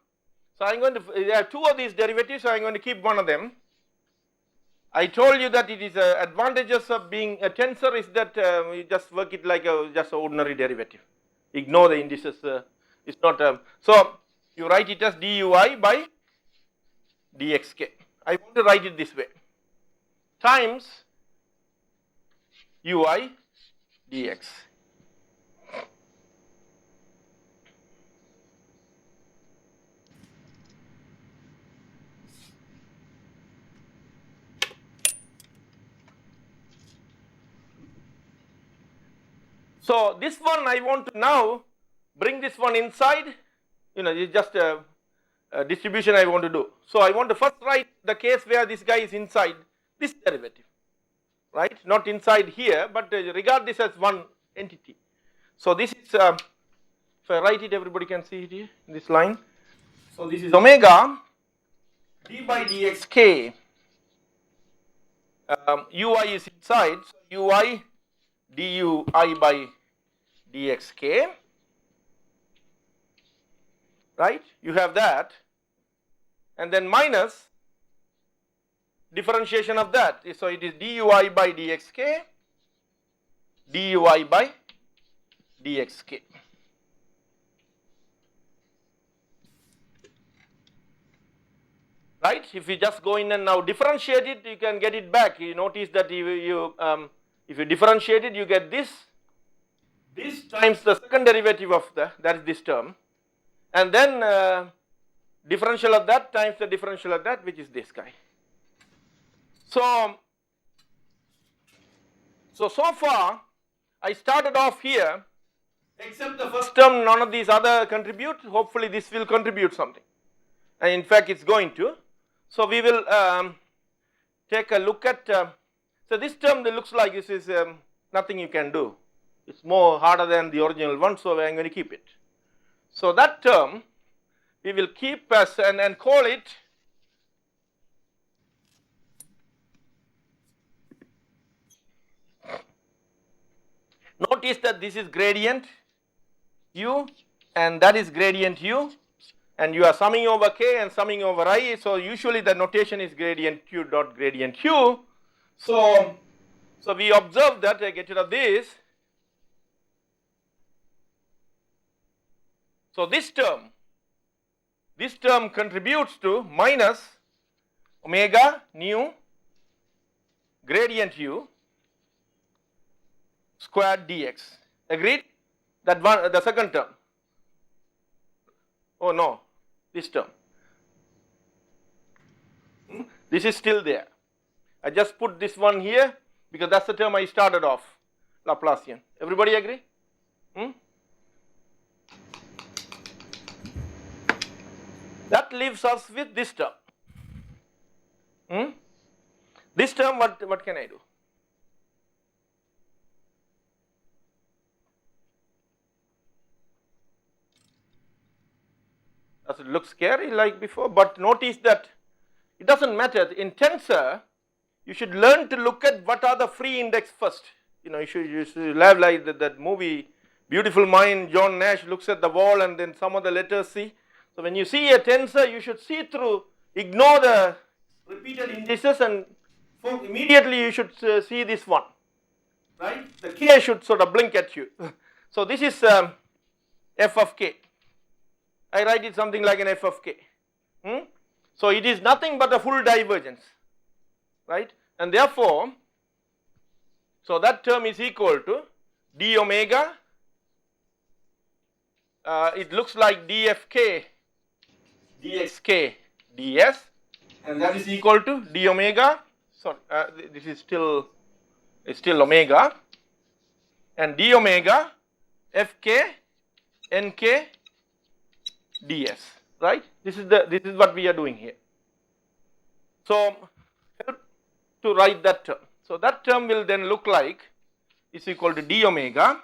So I am going to, there are two of these derivatives, so I am going to keep one of them. I told you that it is advantages of being a tensor is that you just work it like just an ordinary derivative. Ignore the indices, it's not, so you write it as dui by dxk. I want to write it this way, times ui dx. So this one I want to now bring this one inside, it's just a distribution I want to do. So I want to first write the case where this guy is inside this derivative, right, not inside here, but regard this as one entity. So this is, if I write it, everybody can see it here in this line. So this is omega d by dxk, ui is inside, so ui dui by dxk, right, you have that, and then minus differentiation of that, so it is dui by dxk, dui by dxk. Right, if you just go in and now differentiate it, you can get it back. You notice that if you differentiate it, you get this times the second derivative of that is this term, and then differential of that times the differential of that, which is this guy. So far I started off here, except the first term, none of these other contribute. Hopefully this will contribute something, and in fact it's going to. So we will take a look at, so this term that looks like this is nothing you can do. It's more harder than the original one, so I am going to keep it. So that term we will keep as and call it notice that this is gradient u and that is gradient u, and you are summing over k and summing over I, so usually the notation is gradient q dot gradient u. So we observe that, I get rid of this. So this term contributes to minus omega nu gradient u squared dx. Agreed? That one, the second term. Oh no, this term. This is still there. I just put this one here because that's the term I started off, Laplacian. Everybody agree? That leaves us with this term. This term, what can I do? Does it look scary like before? But notice that it doesn't matter. In tensor, you should learn to look at what are the free index first. You should have like that movie, Beautiful Mind, John Nash looks at the wall and then some of the letters see. So when you see a tensor, you should see through, ignore the repeated indices, and immediately you should see this one, right? The k should sort of blink at you. So this is f of k. I write it something like an f of k. So it is nothing but a full divergence, right? And therefore, so that term is equal to d omega, it looks like dfk dxk ds, and that is equal to d omega, sorry, this is still omega, and d omega fk nk ds, right? This is what we are doing here. So help to write that term. So that term will then look like is equal to d omega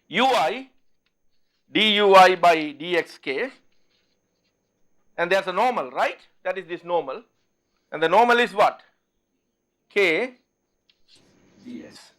ui dui by dxk, and there is a normal, right, that is this normal, and the normal is what, k ds.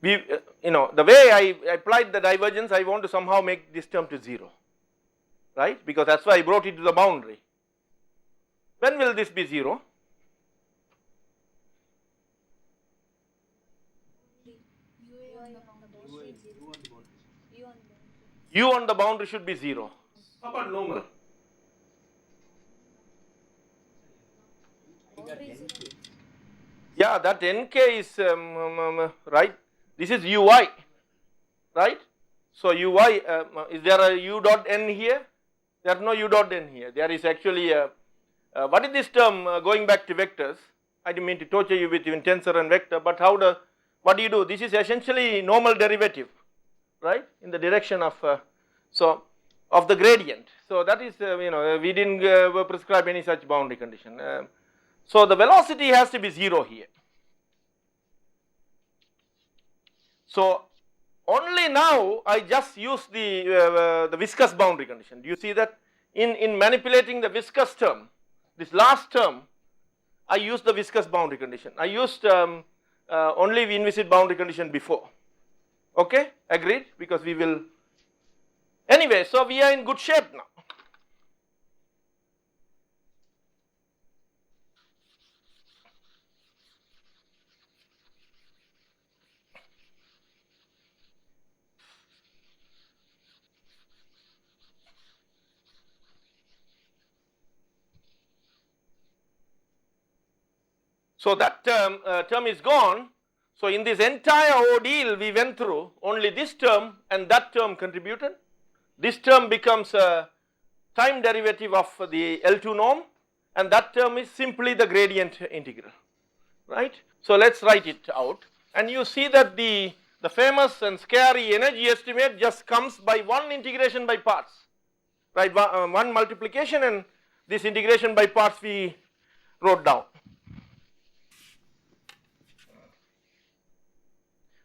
We, the way I applied the divergence, I want to somehow make this term to 0, right, because that is why I brought it to the boundary. When will this be 0? U on the boundary should be 0. How about normal? Yeah, that nk is right. This is ui, right? So ui, is there a u dot n here? There is no u dot n here. There is actually a, what is this term going back to vectors? I didn't mean to torture you with even tensor and vector, but what do you do? This is essentially normal derivative, right, in the direction of, of the gradient. So that is, we didn't prescribe any such boundary condition. So the velocity has to be 0 here. So only now I just use the viscous boundary condition. Do you see that? In manipulating the viscous term, this last term, I used the viscous boundary condition. I used only inviscid boundary condition before. Okay, agreed? Because we will. Anyway, so we are in good shape now. So that term is gone. So in this entire ordeal we went through, only this term and that term contributed. This term becomes a time derivative of the L2 norm, and that term is simply the gradient integral, right. So let us write it out, and you see that the famous and scary energy estimate just comes by one integration by parts, right, one multiplication, and this integration by parts we wrote down.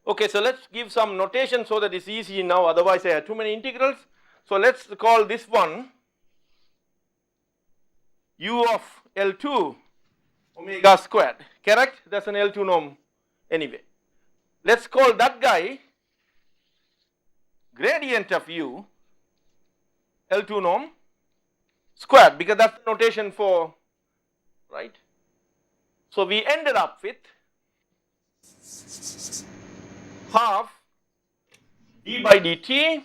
Okay, so let us give some notation so that it is easy now, otherwise I have too many integrals. So let us call this one u of L2 omega squared, correct? That is an L2 norm anyway. Let us call that guy gradient of u L2 norm squared, because that is the notation for, right. So we ended up with half d by dt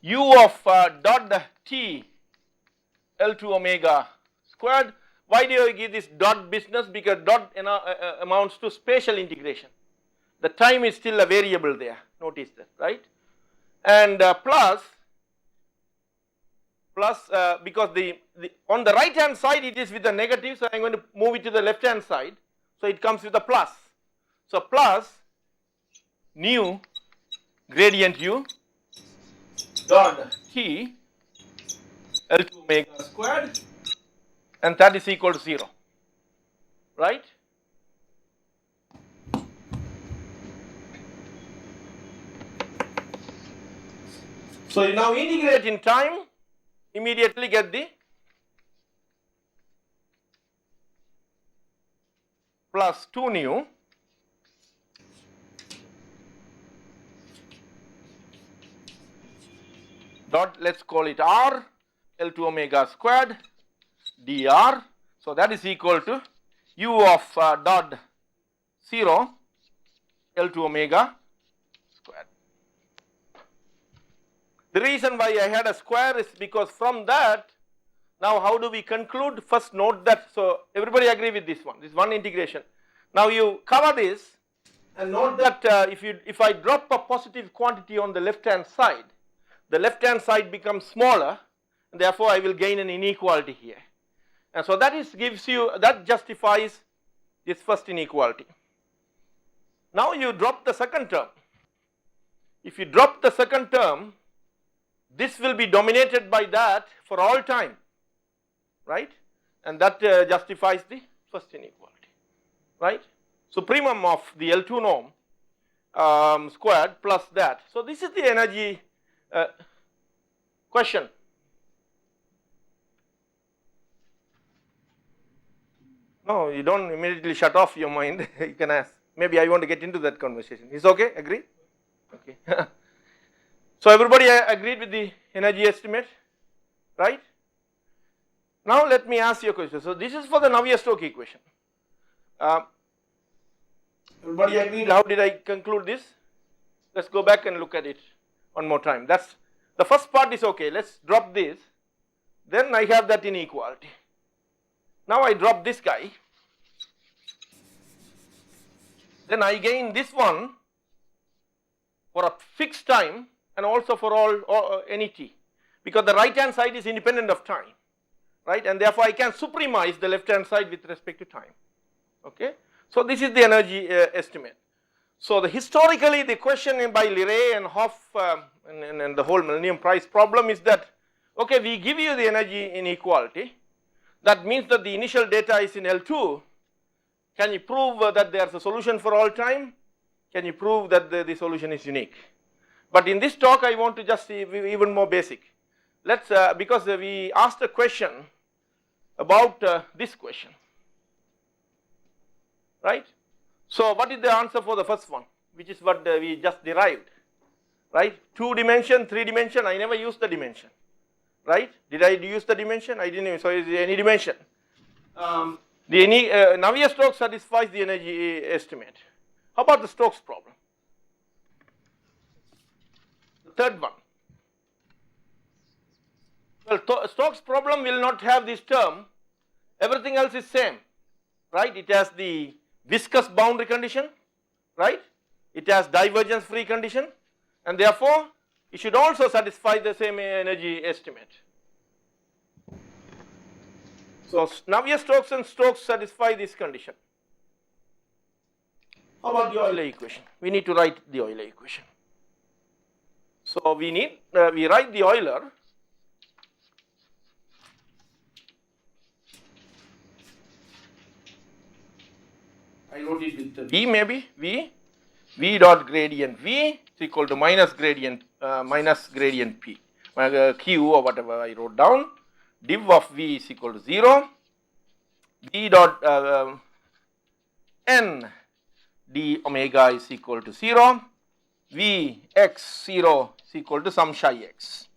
u of dot t L2 omega squared. Why do I give this dot business? Because dot amounts to spatial integration. The time is still a variable there, notice that, right, and plus because on the right hand side it is with the negative, so I am going to move it to the left hand side, so it comes with a plus. So plus nu gradient u dot t L2 omega squared, and that is equal to 0, right. So you now integrate in time, immediately get the plus 2 nu dot, let us call it r, L2 omega squared dr. So that is equal to u of dot 0 L2 omega squared. The reason why I had a square is because from that, now how do we conclude? First note that, so everybody agree with this one integration. Now you cover this and note that if I drop a positive quantity on the left hand side, the left hand side becomes smaller, and therefore I will gain an inequality here. And so that justifies this first inequality. Now you drop the second term. If you drop the second term, this will be dominated by that for all time, right, and that justifies the first inequality, right. Supremum of the L2 norm squared plus that. So, this is the energy question. No, you don't immediately shut off your mind, you can ask, maybe I want to get into that conversation, is okay, agree? Okay. So, everybody agreed with the energy estimate, right? Now, let me ask you a question. So, this is for the Navier-Stokes equation. Everybody agreed? How did I conclude this? Let us go back and look at it one more time. That's the first part is okay. Let us drop this. Then I have that inequality. Now I drop this guy. Then I gain this one for a fixed time and also for all any t, because the right hand side is independent of time, right, and therefore I can supremize the left hand side with respect to time. Okay. So, this is the energy estimate. So, historically the question by Leray and Hoff and the whole Millennium Prize problem is that, okay, we give you the energy inequality, that means that the initial data is in L2, can you prove that there is a solution for all time, can you prove that the solution is unique. But in this talk I want to just see even more basic. Let us because we asked a question about this question, right. So, what is the answer for the first one, which is what we just derived, right, 2 dimension, 3 dimension, I never used the dimension, right, did I use the dimension, I didn't, so is any dimension. The Navier-Stokes satisfies the energy estimate. How about the Stokes problem? The third one. Well, Stokes problem will not have this term, everything else is same, right, it has the viscous boundary condition, right, it has divergence free condition, and therefore it should also satisfy the same energy estimate. So, Navier-Stokes and Stokes satisfy this condition. How about the Euler equation? We need to write the Euler equation. So, we write the Euler. I wrote it with V maybe, V dot gradient V is equal to minus gradient P, Q or whatever I wrote down, div of V is equal to 0, V dot N d omega is equal to 0, V x 0 is equal to some psi x.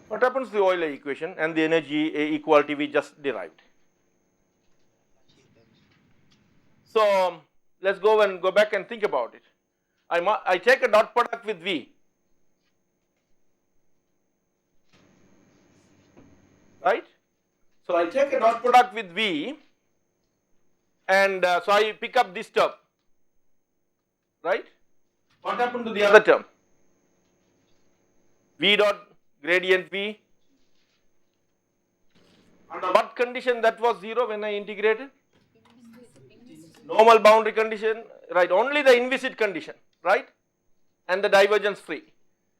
What happens to the Euler equation and the energy equality we just derived? So, let us go back and think about it. I take a dot product with V, right. So, I take a dot product with V and so I pick up this term, right. What happened to the other term? V dot gradient V, under what condition that was 0 when I integrated? Normal boundary condition, right, only the inviscid condition, right, and the divergence free,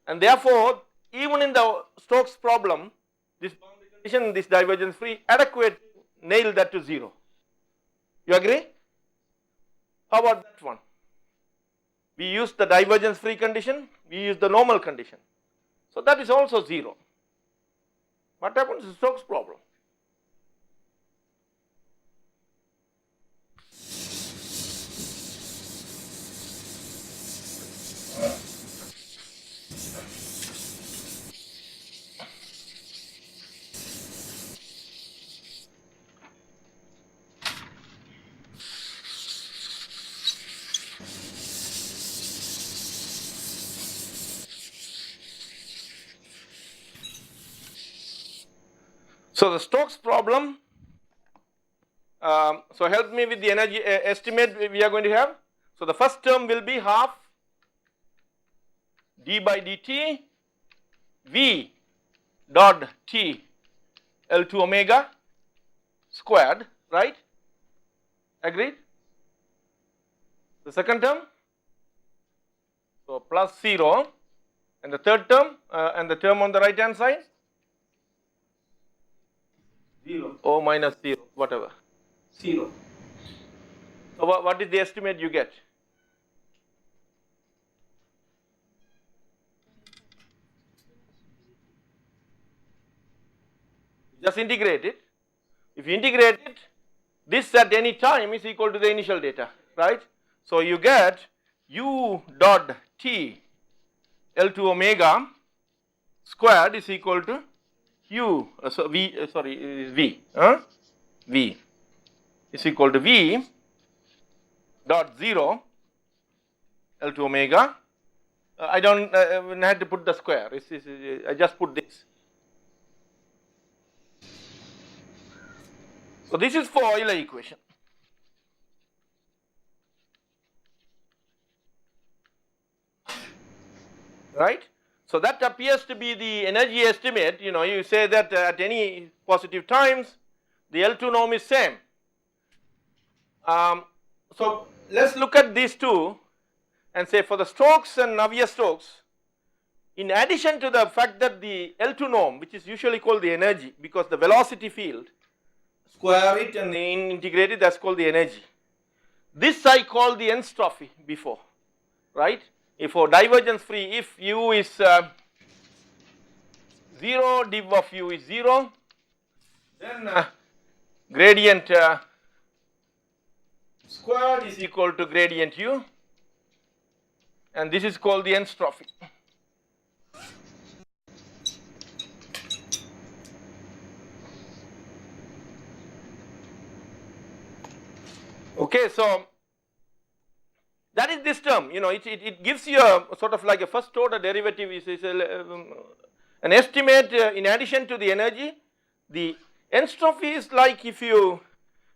and therefore even in the Stokes problem this boundary condition, this divergence free adequate nail that to 0. You agree? How about that one? We use the divergence free condition, we use the normal condition. So, that is also 0. What happens to Stokes problem? So, the Stokes problem, so help me with the energy estimate we are going to have. So, the first term will be half d by dt V dot t L2 omega squared, right, Agreed? The second term, so plus 0, and the third term and the term on the right hand side, 0 or minus 0, whatever, 0. So what is the estimate you get? Just integrate it. If you integrate it, this at any time is equal to the initial data, right? So you get u dot t L2 omega squared is equal to u, so v, v, v is equal to v dot 0 L2 omega. I don't have to put the square, I just put this. So this is for Euler equation. Right? So that appears to be the energy estimate. You know, you say that at any positive times, the L2 norm is same. So let's look at these two and say for the Stokes and Navier-Stokes, in addition to the fact that the L2 norm, which is usually called the energy, because the velocity field, square it and integrate it, that's called the energy. This I called the entropy before, right? If for divergence free, if u is 0, div of u is 0, then gradient squared is equal to gradient u, and this is called the entropy. Okay, so that is this term, you know, it gives you a sort of like a first order derivative is an estimate in addition to the energy. The entropy is like if you,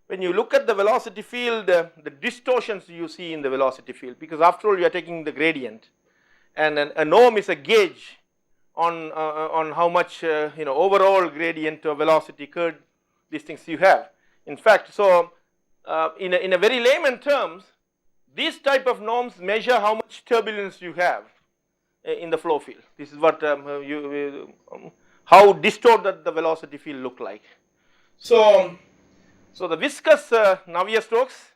when you look at the velocity field, the distortions you see in the velocity field, because after all you are taking the gradient, and a norm is a gauge on how much you know, overall gradient or velocity curve, these things you have. In fact, so in a very layman terms, these type of norms measure how much turbulence you have in the flow field. This is what how distorted the velocity field look like. So the viscous Navier-Stokes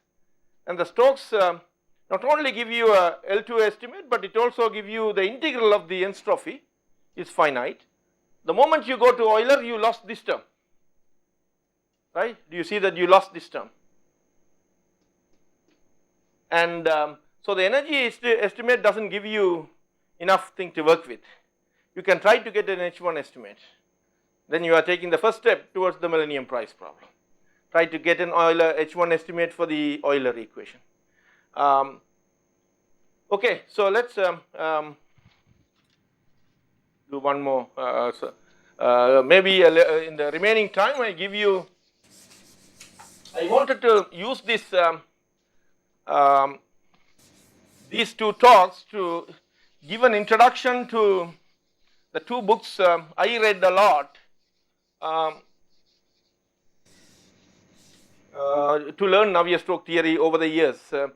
and the Stokes not only give you a L2 estimate, but it also give you the integral of the entropy is finite. The moment you go to Euler, you lost this term, right? Do you see that you lost this term? And so the energy estimate doesn't give you enough thing to work with. You can try to get an H1 estimate. Then you are taking the first step towards the Millennium Prize problem. Try to get an Euler H1 estimate for the Euler equation. Okay, so let's do one more. Maybe in the remaining time I give you, I wanted to use this these two talks to give an introduction to the two books I read a lot to learn Navier-Stokes theory over the years. So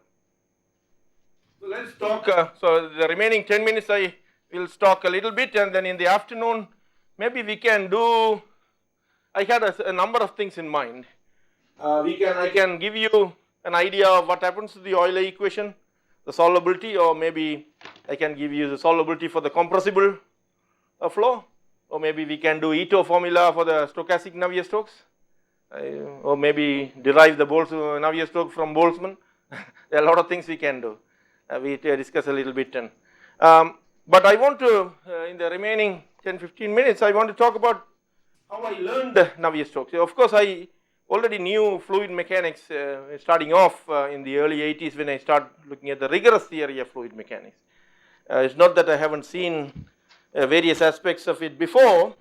let's talk, so the remaining 10 minutes I will talk a little bit, and then in the afternoon maybe we can do, I had a number of things in mind. I can give you an idea of what happens to the Euler equation, the solvability, or maybe I can give you the solvability for the compressible flow, or maybe we can do Ito formula for the stochastic Navier-Stokes, or maybe derive the Navier-Stokes from Boltzmann. There are a lot of things we can do. We discuss a little bit. But I want to, in the remaining 10-15 minutes, I want to talk about how I learned Navier-Stokes. Of course, I already knew fluid mechanics starting off in the early 80s when I started looking at the rigorous theory of fluid mechanics. It's not that I haven't seen various aspects of it before.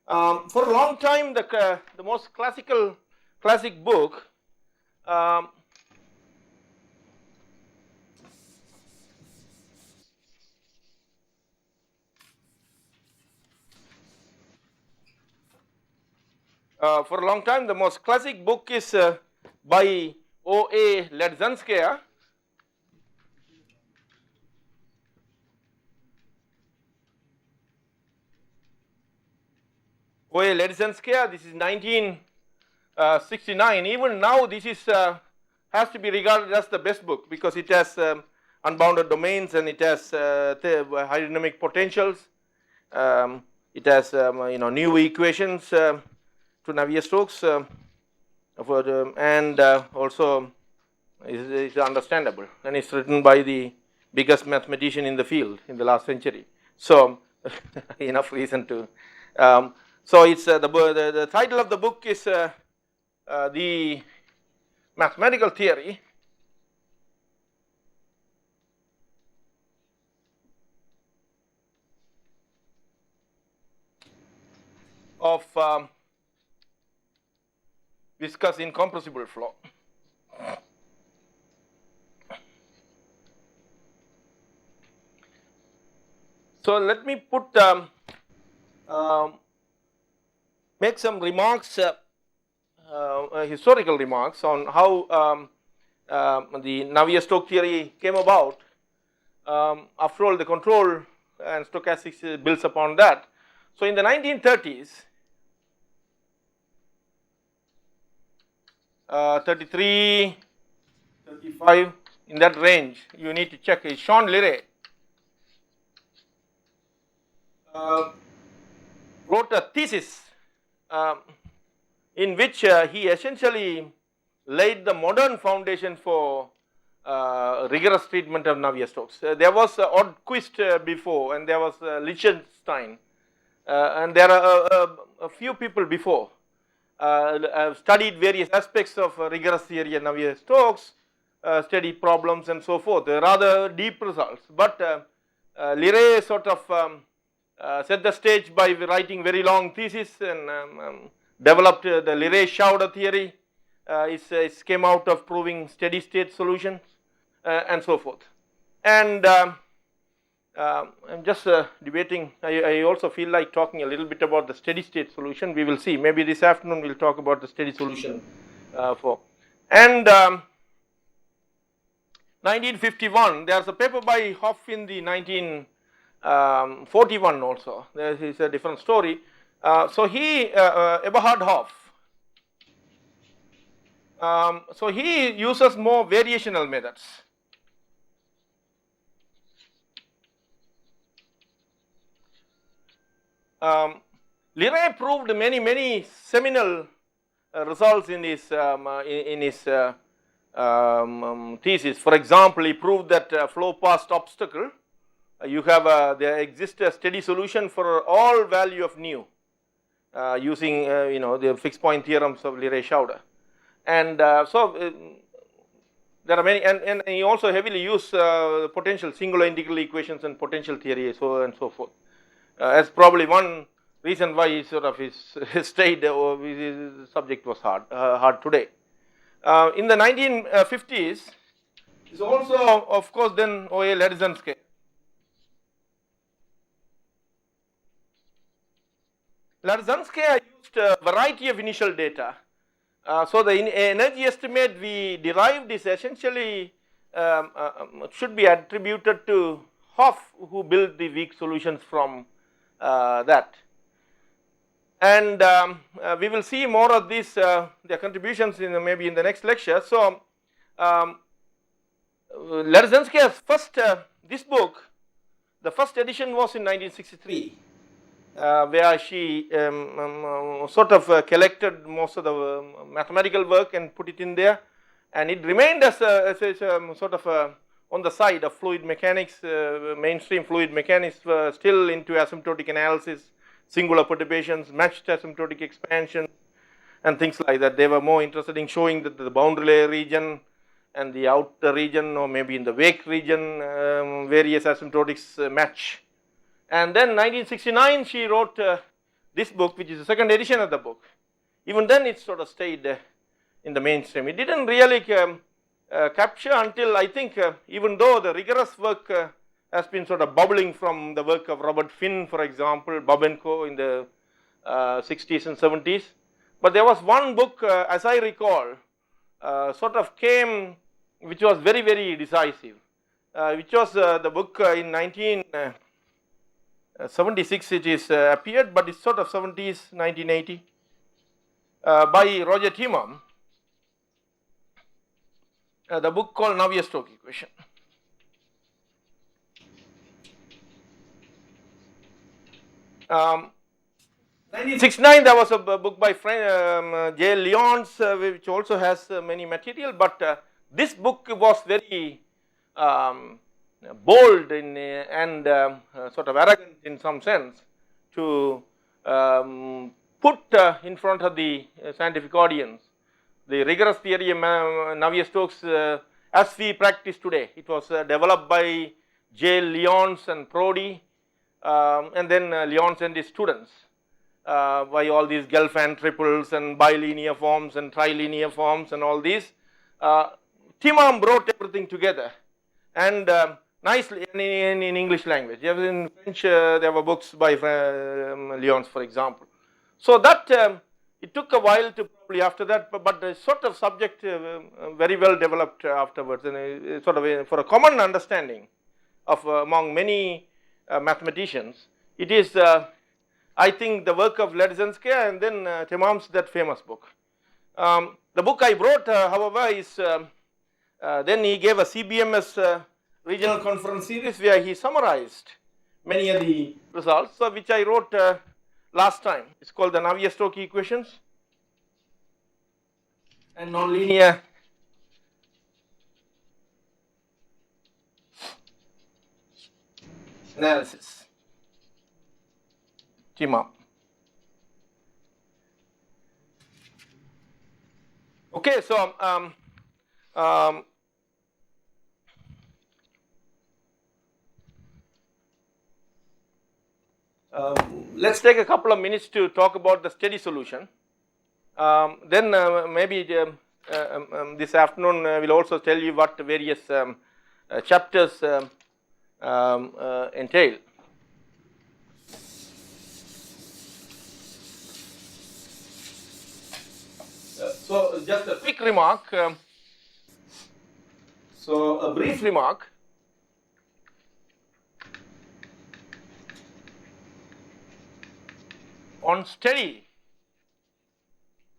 For a long time, the most classic book for a long time, the most classic book is by O.A. Ledzinskaya. O.A. Ledzinskaya, this is 1969. Even now this is has to be regarded as the best book because it has unbounded domains and it has hydrodynamic potentials. It has new equations to Navier-Stokes and also is understandable, and it's written by the biggest mathematician in the field in the last century. So enough reason to. So it's the title of the book is the mathematical theory of viscous incompressible flow. So let me put make some remarks, historical remarks on how the Navier-Stokes theory came about. After all, the control and stochastics builds upon that. So in the 1930s, 33, 35, in that range, you need to check, is Jean Leray wrote a thesis in which he essentially laid the modern foundation for rigorous treatment of Navier-Stokes. There was Oddquist before, and there was Lichtenstein, and there are a few people before have studied various aspects of rigorous theory and Navier-Stokes, studied problems and so forth, rather deep results. But Leray sort of set the stage by writing very long thesis and developed the Leray-Schauder theory. It came out of proving steady state solutions and so forth. And I'm just debating, I also feel like talking a little bit about the steady state solution. We will see, maybe this afternoon we'll talk about the steady solution and 1951, there's a paper by Hoff in the 1941 also. There is a different story. So he, Eberhard Hoff, so he uses more variational methods. Leray proved many seminal results in his thesis. For example, he proved that flow past obstacle, you have there exists a steady solution for all value of nu using the fixed point theorems of Leray-Schauder, and there are many, and he also heavily used potential singular integral equations and potential theory, so and so forth. As probably one reason why he sort of stayed, his subject was hard today. In the 1950s, is also of course then O.A. Ledzinskaya. Ledzinskaya used a variety of initial data. So the energy estimate we derived is essentially should be attributed to Hoff, who built the weak solutions from that. And we will see more of these their contributions maybe in the next lecture. So Ledzinskaya's first this book, the first edition was in 1963, where she sort of collected most of the mathematical work and put it in there, and it remained as a sort of on the side of fluid mechanics, mainstream fluid mechanics, still into asymptotic analysis, singular perturbations, matched asymptotic expansion, and things like that. They were more interested in showing that the boundary layer region and the outer region, or maybe in the wake region, various asymptotics match. And then 1969, she wrote this book, which is the second edition of the book. Even then, it sort of stayed in the mainstream. It didn't really capture until, I think, even though the rigorous work has been sort of bubbling from the work of Robert Finn, for example, Babenko in the 60s and 70s. But there was one book, as I recall, sort of came, which was very, very decisive, which was the book in 1976 it is appeared, but it's sort of 70s, 1980, by Roger Thiruvananthapuram, the book called Navier-Stokes equation. 1969 there was a book by J. Lyons which also has many material, but this book was very bold in, and sort of arrogant in some sense to put in front of the scientific audience the rigorous theory of Navier-Stokes as we practice today. It was developed by J. Lyons and Prodi, and then Lyons and his students by all these Gelfand triples and bilinear forms and trilinear forms and all these. Thiruvananthapuram brought everything together and nicely in English language. In French there were books by Lyons, for example. So that it took a while to probably after that, but the sort of subject very well developed afterwards, and sort of for a common understanding of among many mathematicians. It is I think the work of Ledzinski and then Thiruvananthapuram's that famous book. The book I wrote, however, is then he gave a CBMS regional conference series where he summarized many of the results, so which I wrote last time. It's called the Navier-Stokes equations and nonlinear analysis. Thiruvananthapuram. Okay, so let's take a couple of minutes to talk about the steady solution. Then maybe this afternoon we'll also tell you what various chapters entail. So just a quick remark, so a brief remark. On steady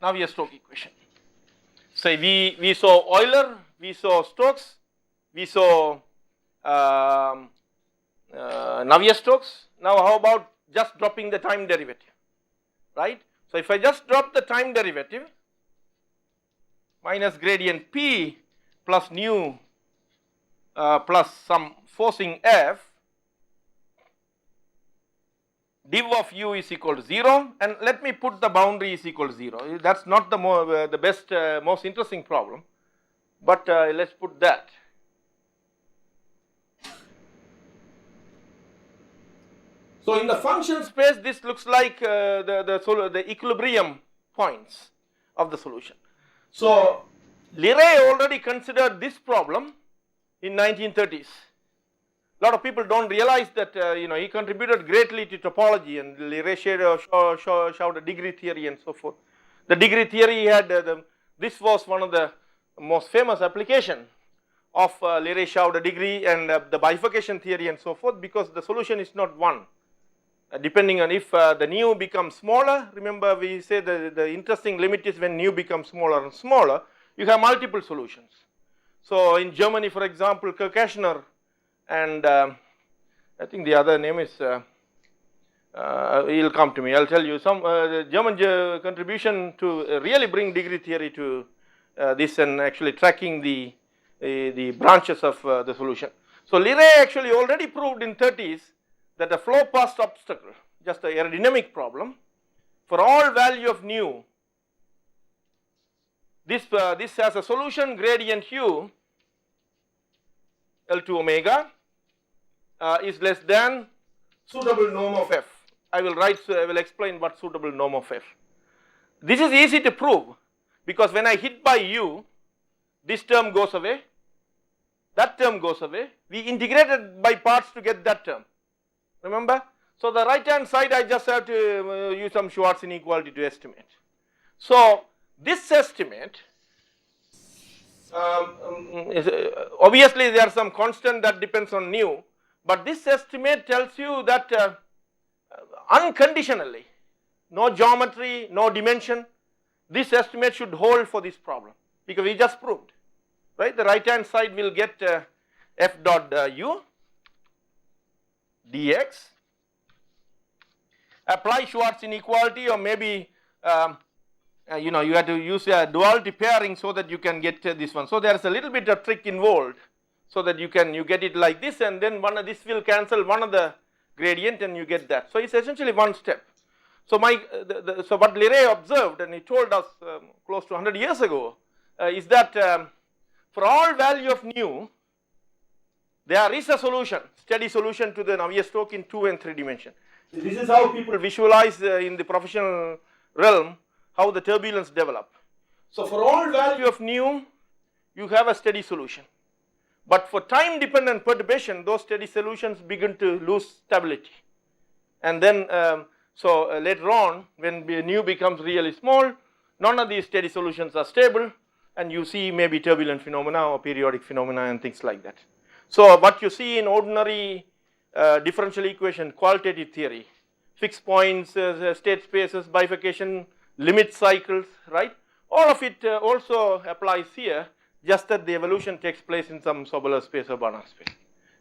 Navier-Stokes equation. So we saw Euler, we saw Stokes, we saw Navier-Stokes. Now how about just dropping the time derivative, right? So if I just drop the time derivative, minus gradient P plus nu plus some forcing F, div of u is equal to 0, and let me put the boundary is equal to 0. That's not the the best, most interesting problem, but let's put that. So in the function space, this looks like the equilibrium points of the solution. So Leray already considered this problem in 1930s. A lot of people don't realize that he contributed greatly to topology, and Leray showed a degree theory and so forth. The degree theory had this was one of the most famous application of Leray showed a degree and the bifurcation theory and so forth, because the solution is not one. Depending on if the nu becomes smaller, remember we say the interesting limit is when nu becomes smaller and smaller, you have multiple solutions. So in Germany, for example, Kirchner and I think the other name is, he'll come to me, I'll tell you some German contribution to really bring degree theory to this and actually tracking the branches of the solution. So Leray actually already proved in 30s that a flow past obstacle, just a aerodynamic problem, for all value of nu, this has a solution gradient u L2 omega is less than suitable norm of f. I will explain what suitable norm of f. This is easy to prove because when I hit by u, this term goes away, that term goes away. We integrated by parts to get that term. Remember? So the right hand side I just have to use some Schwarz inequality to estimate. So this estimate obviously there are some constant that depends on nu, but this estimate tells you that unconditionally, no geometry, no dimension, this estimate should hold for this problem, because we just proved, right? The right hand side will get f dot u dx, apply Schwarz inequality, or maybe you know, you have to use a duality pairing so that you can get this one. So there is a little bit of trick involved, so that you get it like this, and then one of this will cancel one of the gradient and you get that. So it's essentially one step. So so what Leray observed, and he told us close to 100 years ago, is that for all value of nu, there is a solution, steady solution to the Navier-Stokes in 2 and 3 dimension. This is how people visualize in the professional realm how the turbulence develop. So for all value of nu, you have a steady solution. But for time dependent perturbation, those steady solutions begin to lose stability. And then, later on, when nu becomes really small, none of these steady solutions are stable, and you see maybe turbulent phenomena or periodic phenomena and things like that. So what you see in ordinary differential equation, qualitative theory, fixed points, state spaces, bifurcation, limit cycles, right? All of it also applies here, just that the evolution takes place in some Sobolev space or Banach space.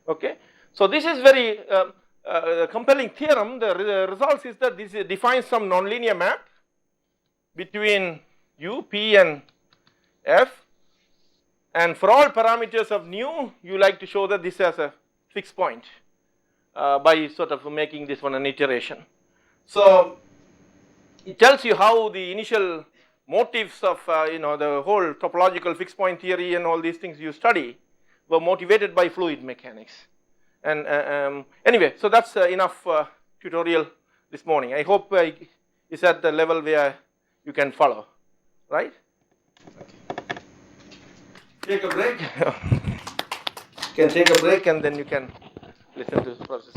Okay? So this is very compelling theorem. The result is that this defines some nonlinear map between u, p and f, and for all parameters of nu, you like to show that this has a fixed point by sort of making this one an iteration. So it tells you how the initial motives of you know, the whole topological fixed point theory and all these things you study were motivated by fluid mechanics. And anyway, so that's enough tutorial this morning. I hope it's at the level where you can follow, right? Take a break. You can take a break and then you can listen to the process.